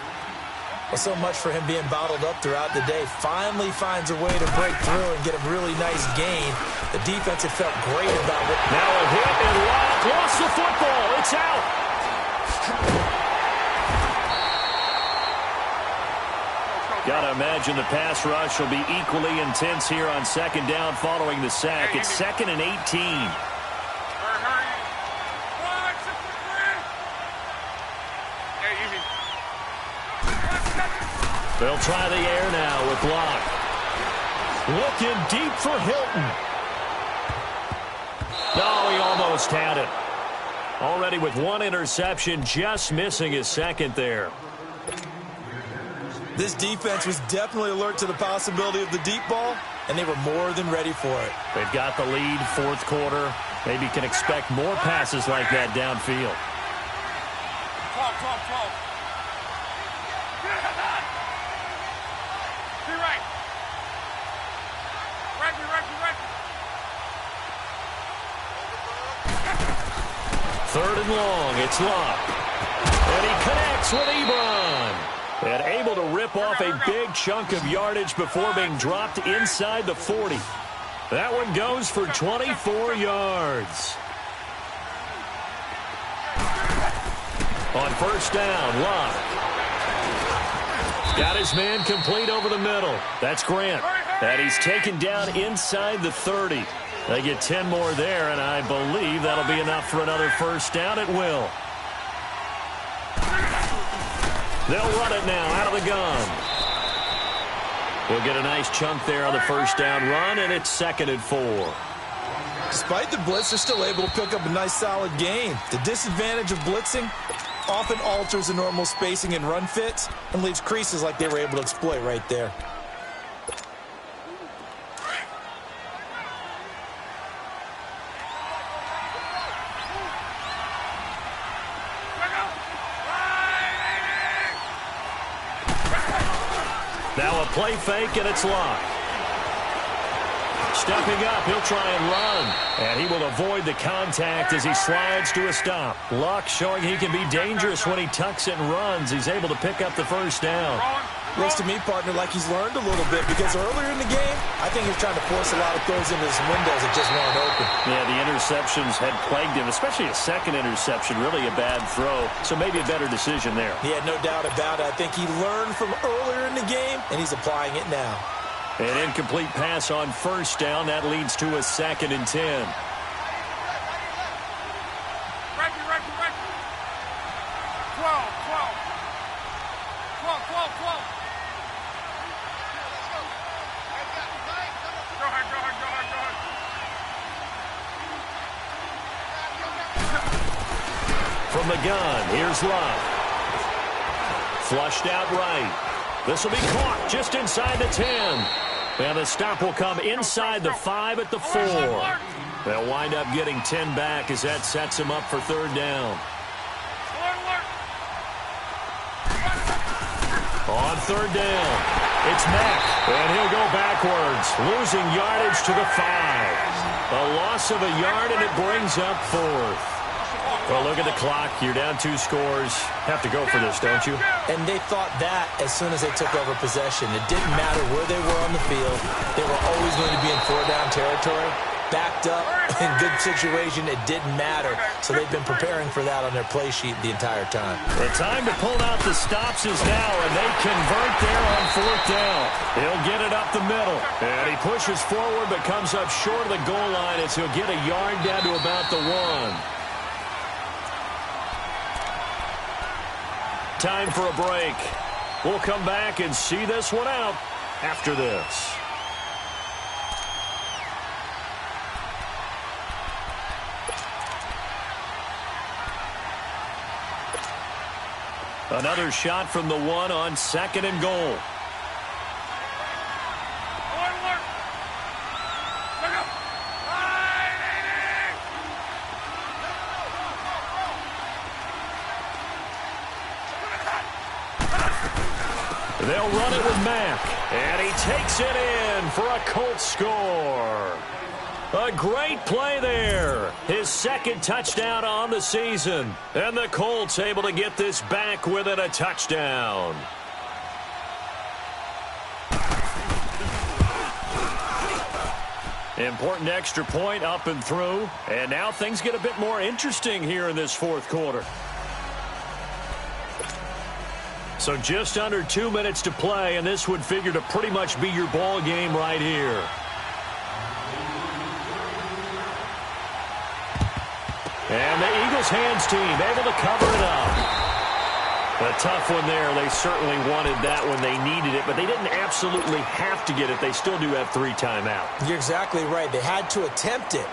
Well, so much for him being bottled up throughout the day. Finally finds a way to break through and get a really nice gain. The defense had felt great about it. Now a hit and lost the football. It's out. Got to imagine the pass rush will be equally intense here on second down following the sack. It's 2nd and 18. They'll try the air now with Block. Looking deep for Hilton. No, he almost had it. Already with 1 interception, just missing his second there. This defense was definitely alert to the possibility of the deep ball, and they were more than ready for it. They've got the lead, fourth quarter. Maybe can expect more passes like that downfield. 12. Third and long, it's Locke. And he connects with Ebron. And able to rip off a big chunk of yardage before being dropped inside the 40. That one goes for 24 yards. On first down, Locke. Got his man complete over the middle. That's Grant. And he's taken down inside the 30. They get 10 more there, and I believe that'll be enough for another first down. It will. They'll run it now out of the gun. We'll get a nice chunk there on the first down run, and it's 2nd and 4. Despite the blitz, they're still able to pick up a nice solid gain. The disadvantage of blitzing often alters the normal spacing and run fits and leaves creases like they were able to exploit right there. Now a play fake, and it's Locke. Stepping up, he'll try and run. And he will avoid the contact as he slides to a stop. Locke showing he can be dangerous when he tucks it and runs. He's able to pick up the first down. Looks to me, partner, like he's learned a little bit, because earlier in the game, I think he was trying to force a lot of throws into some windows that just weren't open. Yeah, the interceptions had plagued him, especially a second interception, really a bad throw. So maybe a better decision there. Yeah, no doubt about it. I think he learned from earlier in the game, and he's applying it now. An incomplete pass on first down. That leads to a 2nd and 10. Reggie. 12. Go ahead. From the gun, here's Love. Flushed out right. This will be caught just inside the 10. And the stop will come inside the 5 at the 4. They'll wind up getting 10 back as that sets them up for third down. On third down, it's Mack, and he'll go backwards, losing yardage to the 5. A loss of a yard, and it brings up 4th. Well, look at the clock. You're down 2 scores. Have to go for this, don't you? And they thought that as soon as they took over possession. It didn't matter where they were on the field. They were always going to be in 4-down territory. Backed up, in good situation, it didn't matter. So they've been preparing for that on their play sheet the entire time. The time to pull out the stops is now, and they convert there on 4th down. He'll get it up the middle. And he pushes forward but comes up short of the goal line as he'll get a yard down to about the 1. Time for a break. We'll come back and see this one out after this. Another shot from the 1 on 2nd and goal. They'll run it with Mack, and he takes it in for a Colts score. A great play there. His 2nd touchdown on the season. And the Colts able to get this back within a touchdown. Important extra point up and through. And now things get a bit more interesting here in this 4th quarter. So just under 2 minutes to play, and this would figure to pretty much be your ball game right here. And the Eagles hands team able to cover it up. A tough one there. They certainly wanted that when they needed it, but they didn't absolutely have to get it. They still do have 3 timeouts. You're exactly right. They had to attempt it.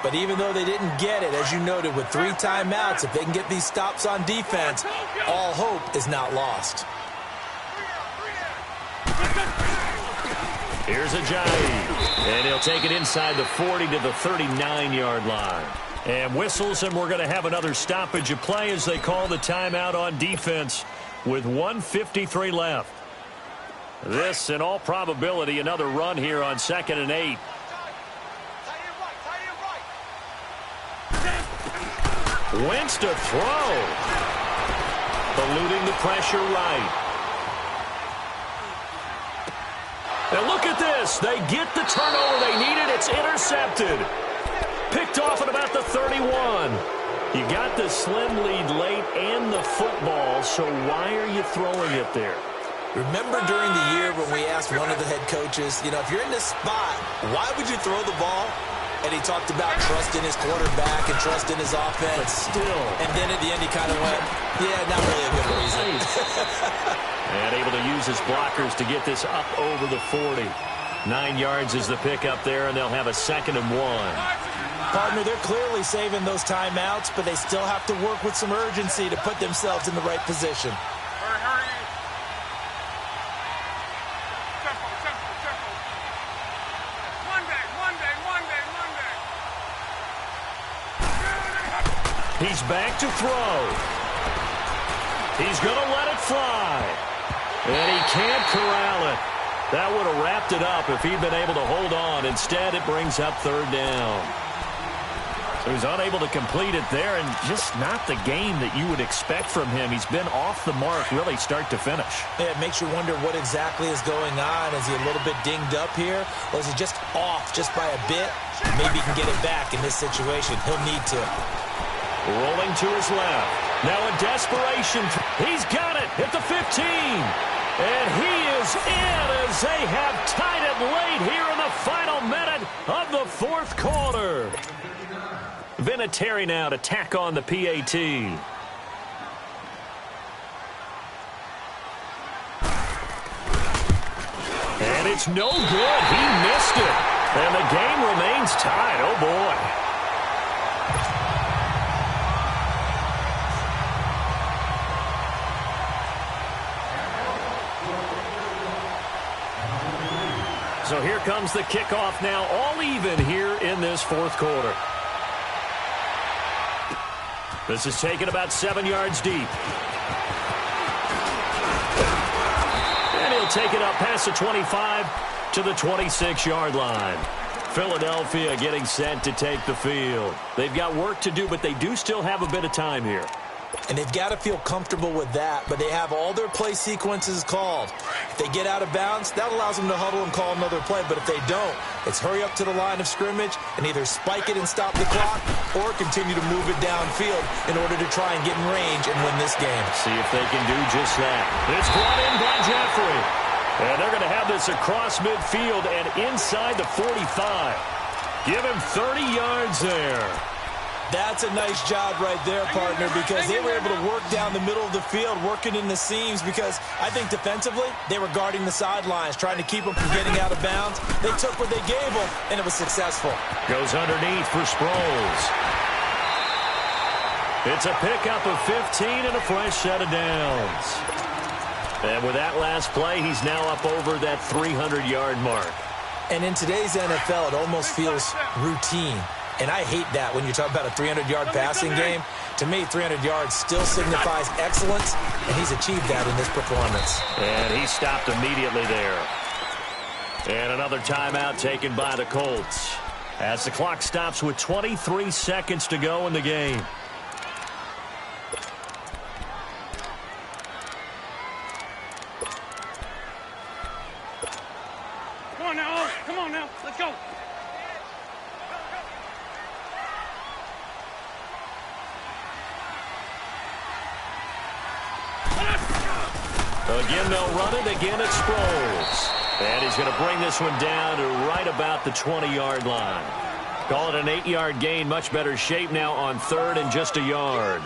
But even though they didn't get it, as you noted, with 3 timeouts, if they can get these stops on defense, all hope is not lost. Here's Ajayi, and he'll take it inside the 40 to the 39-yard line. And whistles, and we're going to have another stoppage of play as they call the timeout on defense with 1:53 left. This, in all probability, another run here on 2nd and 8. Wentz to throw. Eluding the pressure right. Now look at this. They get the turnover they needed. It's intercepted. Picked off at about the 31. You got the slim lead late and the football, so why are you throwing it there? Remember during the year when we asked one of the head coaches, you know, if you're in this spot, why would you throw the ball? And he talked about trust in his quarterback and trust in his offense. But still. And then at the end he kind of went, yeah, not really a good reason. And able to use his blockers to get this up over the 40. 9 yards is the pickup there, and they'll have a 2nd and 1. Partner, they're clearly saving those timeouts, but they still have to work with some urgency to put themselves in the right position. Hurry. Tempo. Monday. He's back to throw. He's going to let it fly. And he can't corral it. That would have wrapped it up if he'd been able to hold on. Instead, it brings up 3rd down. So he's unable to complete it there, and just not the game that you would expect from him. He's been off the mark, really, start to finish. Yeah, it makes you wonder what exactly is going on. Is he a little bit dinged up here, or is he just off just by a bit? Maybe he can get it back in this situation. He'll need to. Rolling to his left. Now in desperation, he's got it at the 15. And he is in as they have tied it late here in the final minute of the 4th quarter. Vinatieri now to tack on the PAT. And it's no good. He missed it. And the game remains tied. Oh, boy. So here comes the kickoff now, all even here in this 4th quarter. This is taken about 7 yards deep. And he'll take it up past the 25 to the 26-yard line. Philadelphia getting set to take the field. They've got work to do, but they do still have a bit of time here. And they've got to feel comfortable with that, but they have all their play sequences called. If they get out of bounds, that allows them to huddle and call another play, but if they don't, it's hurry up to the line of scrimmage and either spike it and stop the clock or continue to move it downfield in order to try and get in range and win this game. See if they can do just that. It's brought in by Jeffrey. And they're going to have this across midfield and inside the 45. Give him 30 yards there. That's a nice job right there, partner, because they were able to work down the middle of the field, working in the seams, because I think defensively they were guarding the sidelines, trying to keep them from getting out of bounds. They took what they gave them, and it was successful. Goes underneath for Sproles. It's a pickup of 15 and a fresh set of downs. And with that last play, he's now up over that 300-yard mark. And in today's NFL, it almost feels routine. And I hate that when you talk about a 300-yard passing game. To me, 300 yards still signifies excellence, and he's achieved that in this performance. And he stopped immediately there. And another timeout taken by the Colts as the clock stops with 23 seconds to go in the game. Come on now, come on now, let's go. Again, they'll run it. Again, it's Sproles. And he's going to bring this one down to right about the 20-yard line. Call it an 8-yard gain. Much better shape now on third and just a yard.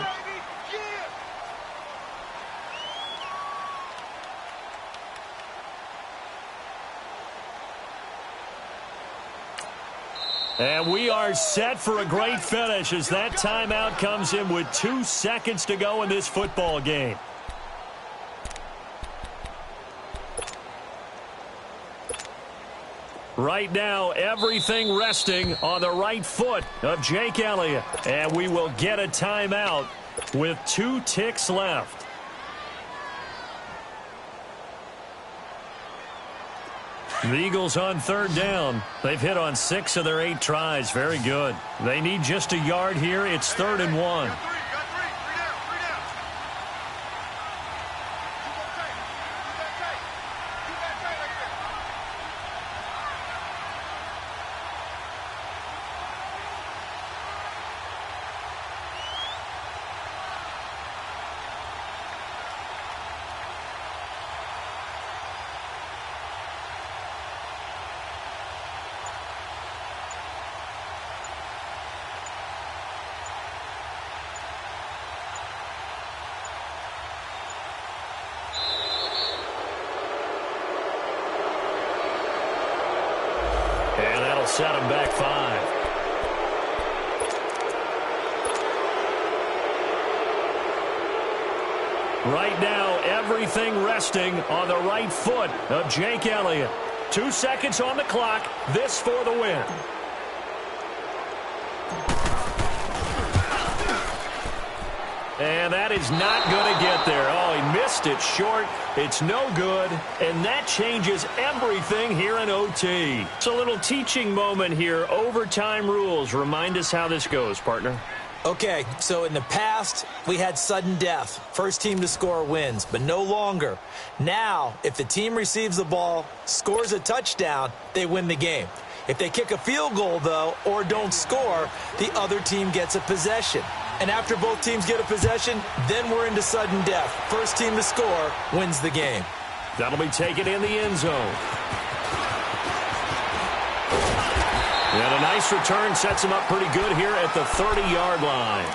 And we are set for a great finish as that timeout comes in with 2 seconds to go in this football game. Right now, everything resting on the right foot of Jake Elliott. And we will get a timeout with 2 ticks left. The Eagles on third down. They've hit on 6 of their 8 tries. Very good. They need just a yard here. It's 3rd and 1. Set him back 5. Right now, everything resting on the right foot of Jake Elliott. 2 seconds on the clock. This for the win. And that is not going to get there. Oh, he missed it short. It's no good. And that changes everything here in OT. It's a little teaching moment here. Overtime rules. Remind us how this goes, partner. Okay, so in the past, we had sudden death. First team to score wins, but no longer. Now, if the team receives the ball, scores a touchdown, they win the game. If they kick a field goal, though, or don't score, the other team gets a possession. And after both teams get a possession, then we're into sudden death. First team to score wins the game. That'll be taken in the end zone. And a nice return sets him up pretty good here at the 30-yard line.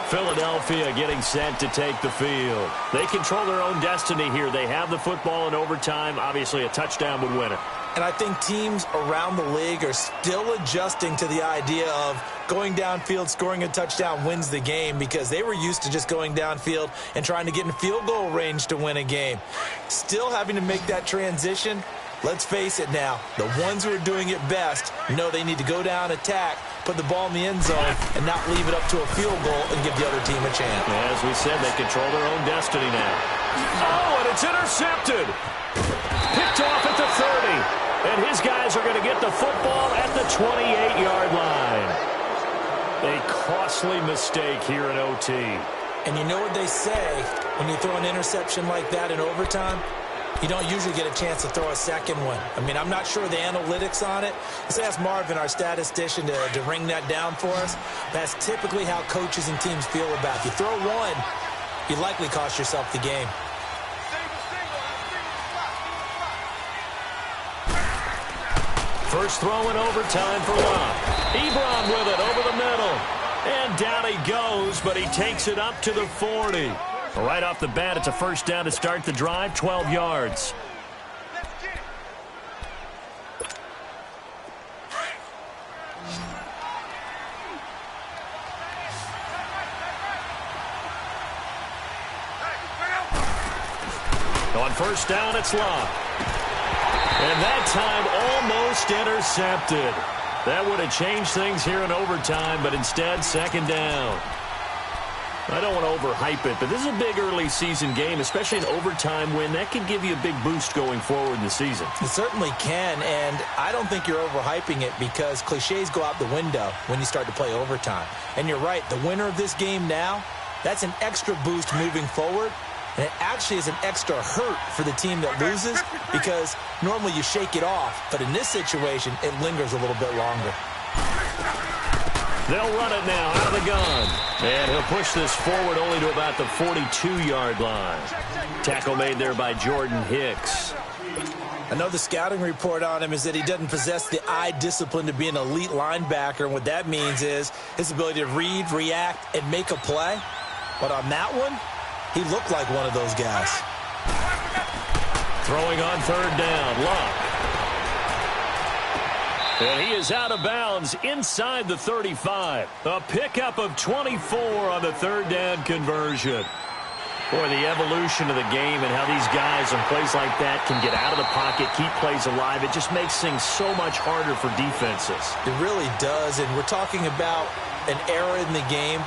Philadelphia getting set to take the field. They control their own destiny here. They have the football in overtime. Obviously, a touchdown would win it. And I think teams around the league are still adjusting to the idea of going downfield, scoring a touchdown wins the game, because they were used to just going downfield and trying to get in field goal range to win a game. Still having to make that transition. Let's face it now, the ones who are doing it best know they need to go down, attack, put the ball in the end zone, and not leave it up to a field goal and give the other team a chance. As we said, they control their own destiny now. Oh, and it's intercepted. Picked off at the 30. And his guys are going to get the football at the 28-yard line. A costly mistake here in OT. And you know what they say, when you throw an interception like that in overtime, you don't usually get a chance to throw a second one. I mean, I'm not sure the analytics on it. Let's ask Marvin, our statistician, to ring that down for us. That's typically how coaches and teams feel about it. You throw one, you likely cost yourself the game. First throw in overtime for Locke. Ebron with it over the middle. And down he goes, but he takes it up to the 40. Right off the bat, it's a first down to start the drive, 12 yards. On first down, it's Locke. And that time almost intercepted. That would have changed things here in overtime, but instead, second down. I don't want to overhype it, but this is a big early season game, especially an overtime win. That could give you a big boost going forward in the season. It certainly can, and I don't think you're overhyping it because cliches go out the window when you start to play overtime. And you're right, the winner of this game now, that's an extra boost moving forward. And it actually is an extra hurt for the team that loses because normally you shake it off. But in this situation, it lingers a little bit longer. They'll run it now out of the gun. And he'll push this forward only to about the 42-yard line. Tackle made there by Jordan Hicks. I know the scouting report on him is that he doesn't possess the eye discipline to be an elite linebacker. And what that means is his ability to read, react, and make a play. But on that one, he looked like one of those guys. Throwing on third down, Locke. And he is out of bounds inside the 35. A pickup of 24 on the third down conversion. Boy, the evolution of the game and how these guys on plays like that can get out of the pocket, keep plays alive, it just makes things so much harder for defenses. It really does, and we're talking about an era in the game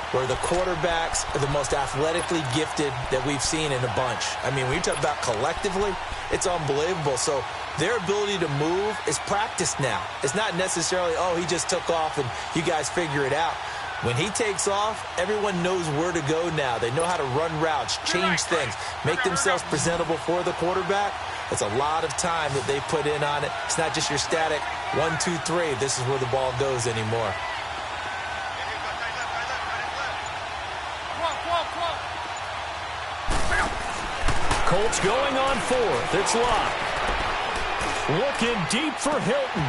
where the quarterbacks are the most athletically gifted that we've seen in a bunch. I mean, when you talk about collectively, it's unbelievable. So their ability to move is practiced now. It's not necessarily, oh, he just took off and you guys figure it out. When he takes off, everyone knows where to go now. They know how to run routes, change things, make themselves presentable for the quarterback. It's a lot of time that they put in on it. It's not just your static 1, 2, 3. This is where the ball goes anymore. Colts going on fourth. It's Locke. Looking deep for Hilton.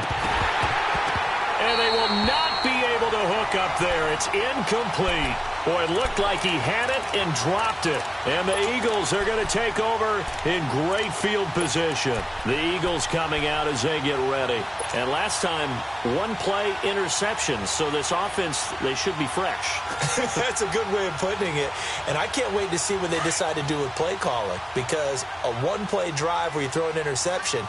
And they will not be able to hook up there. It's incomplete. Boy, it looked like he had it and dropped it. And the Eagles are going to take over in great field position. The Eagles coming out as they get ready. And last time, one play interception. So this offense, they should be fresh. That's a good way of putting it. And I can't wait to see what they decide to do with play calling. Because a one-play drive where you throw an interception,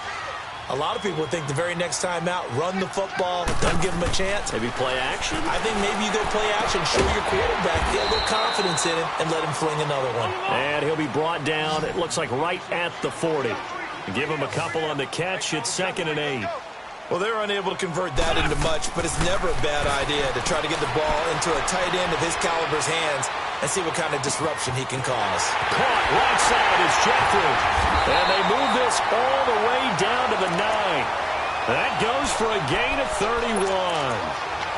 a lot of people think the very next time out, run the football, don't give them a chance. Maybe play action? I think maybe you go play action, show your quarterback, get a little confidence in him, and let him fling another one. And he'll be brought down, it looks like right at the 40. Give him a couple on the catch. It's 2nd and 8. Well, they were unable to convert that into much, but it's never a bad idea to try to get the ball into a tight end of his caliber's hands and see what kind of disruption he can cause. Caught right side is Jeffrey. And they move this all the way down to the 9. That goes for a gain of 31.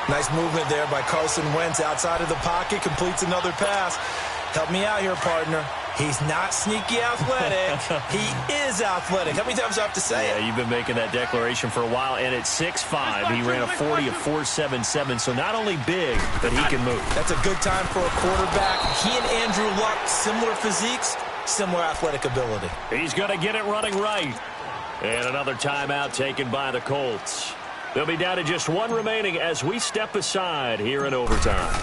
Nice movement there by Carson Wentz outside of the pocket, completes another pass. Help me out here, partner. He's not sneaky athletic. He is athletic. How many times do I have to say it? Yeah, you've been making that declaration for a while. And at 6'5", he ran a 40 of 4.77. So not only big, but he can move. That's a good time for a quarterback. He and Andrew Luck, similar physiques, similar athletic ability. He's going to get it running right. And another timeout taken by the Colts. They'll be down to just one remaining as we step aside here in overtime.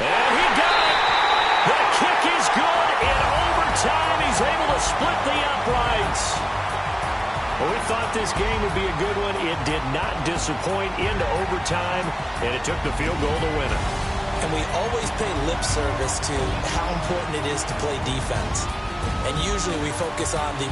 And he got it. The kick is good. In overtime, he's able to split the uprights. Well, we thought this game would be a good one. It did not disappoint into overtime, and it took the field goal to win it. And we always pay lip service to how important it is to play defense. And usually we focus on the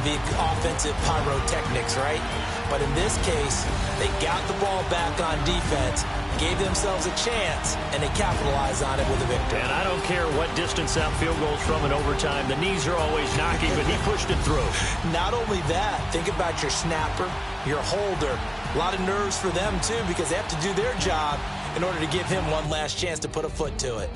offensive pyrotechnics, right? But in this case, they got the ball back on defense, gave themselves a chance, and they capitalized on it with a victory. And I don't care what distance that field goes from in overtime. The knees are always knocking, but he pushed it through. Not only that, think about your snapper, your holder. A lot of nerves for them, too, because they have to do their job in order to give him one last chance to put a foot to it.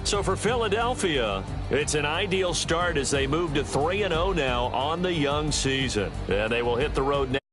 So for Philadelphia, it's an ideal start as they move to 3-0 now on the young season. And they will hit the road next.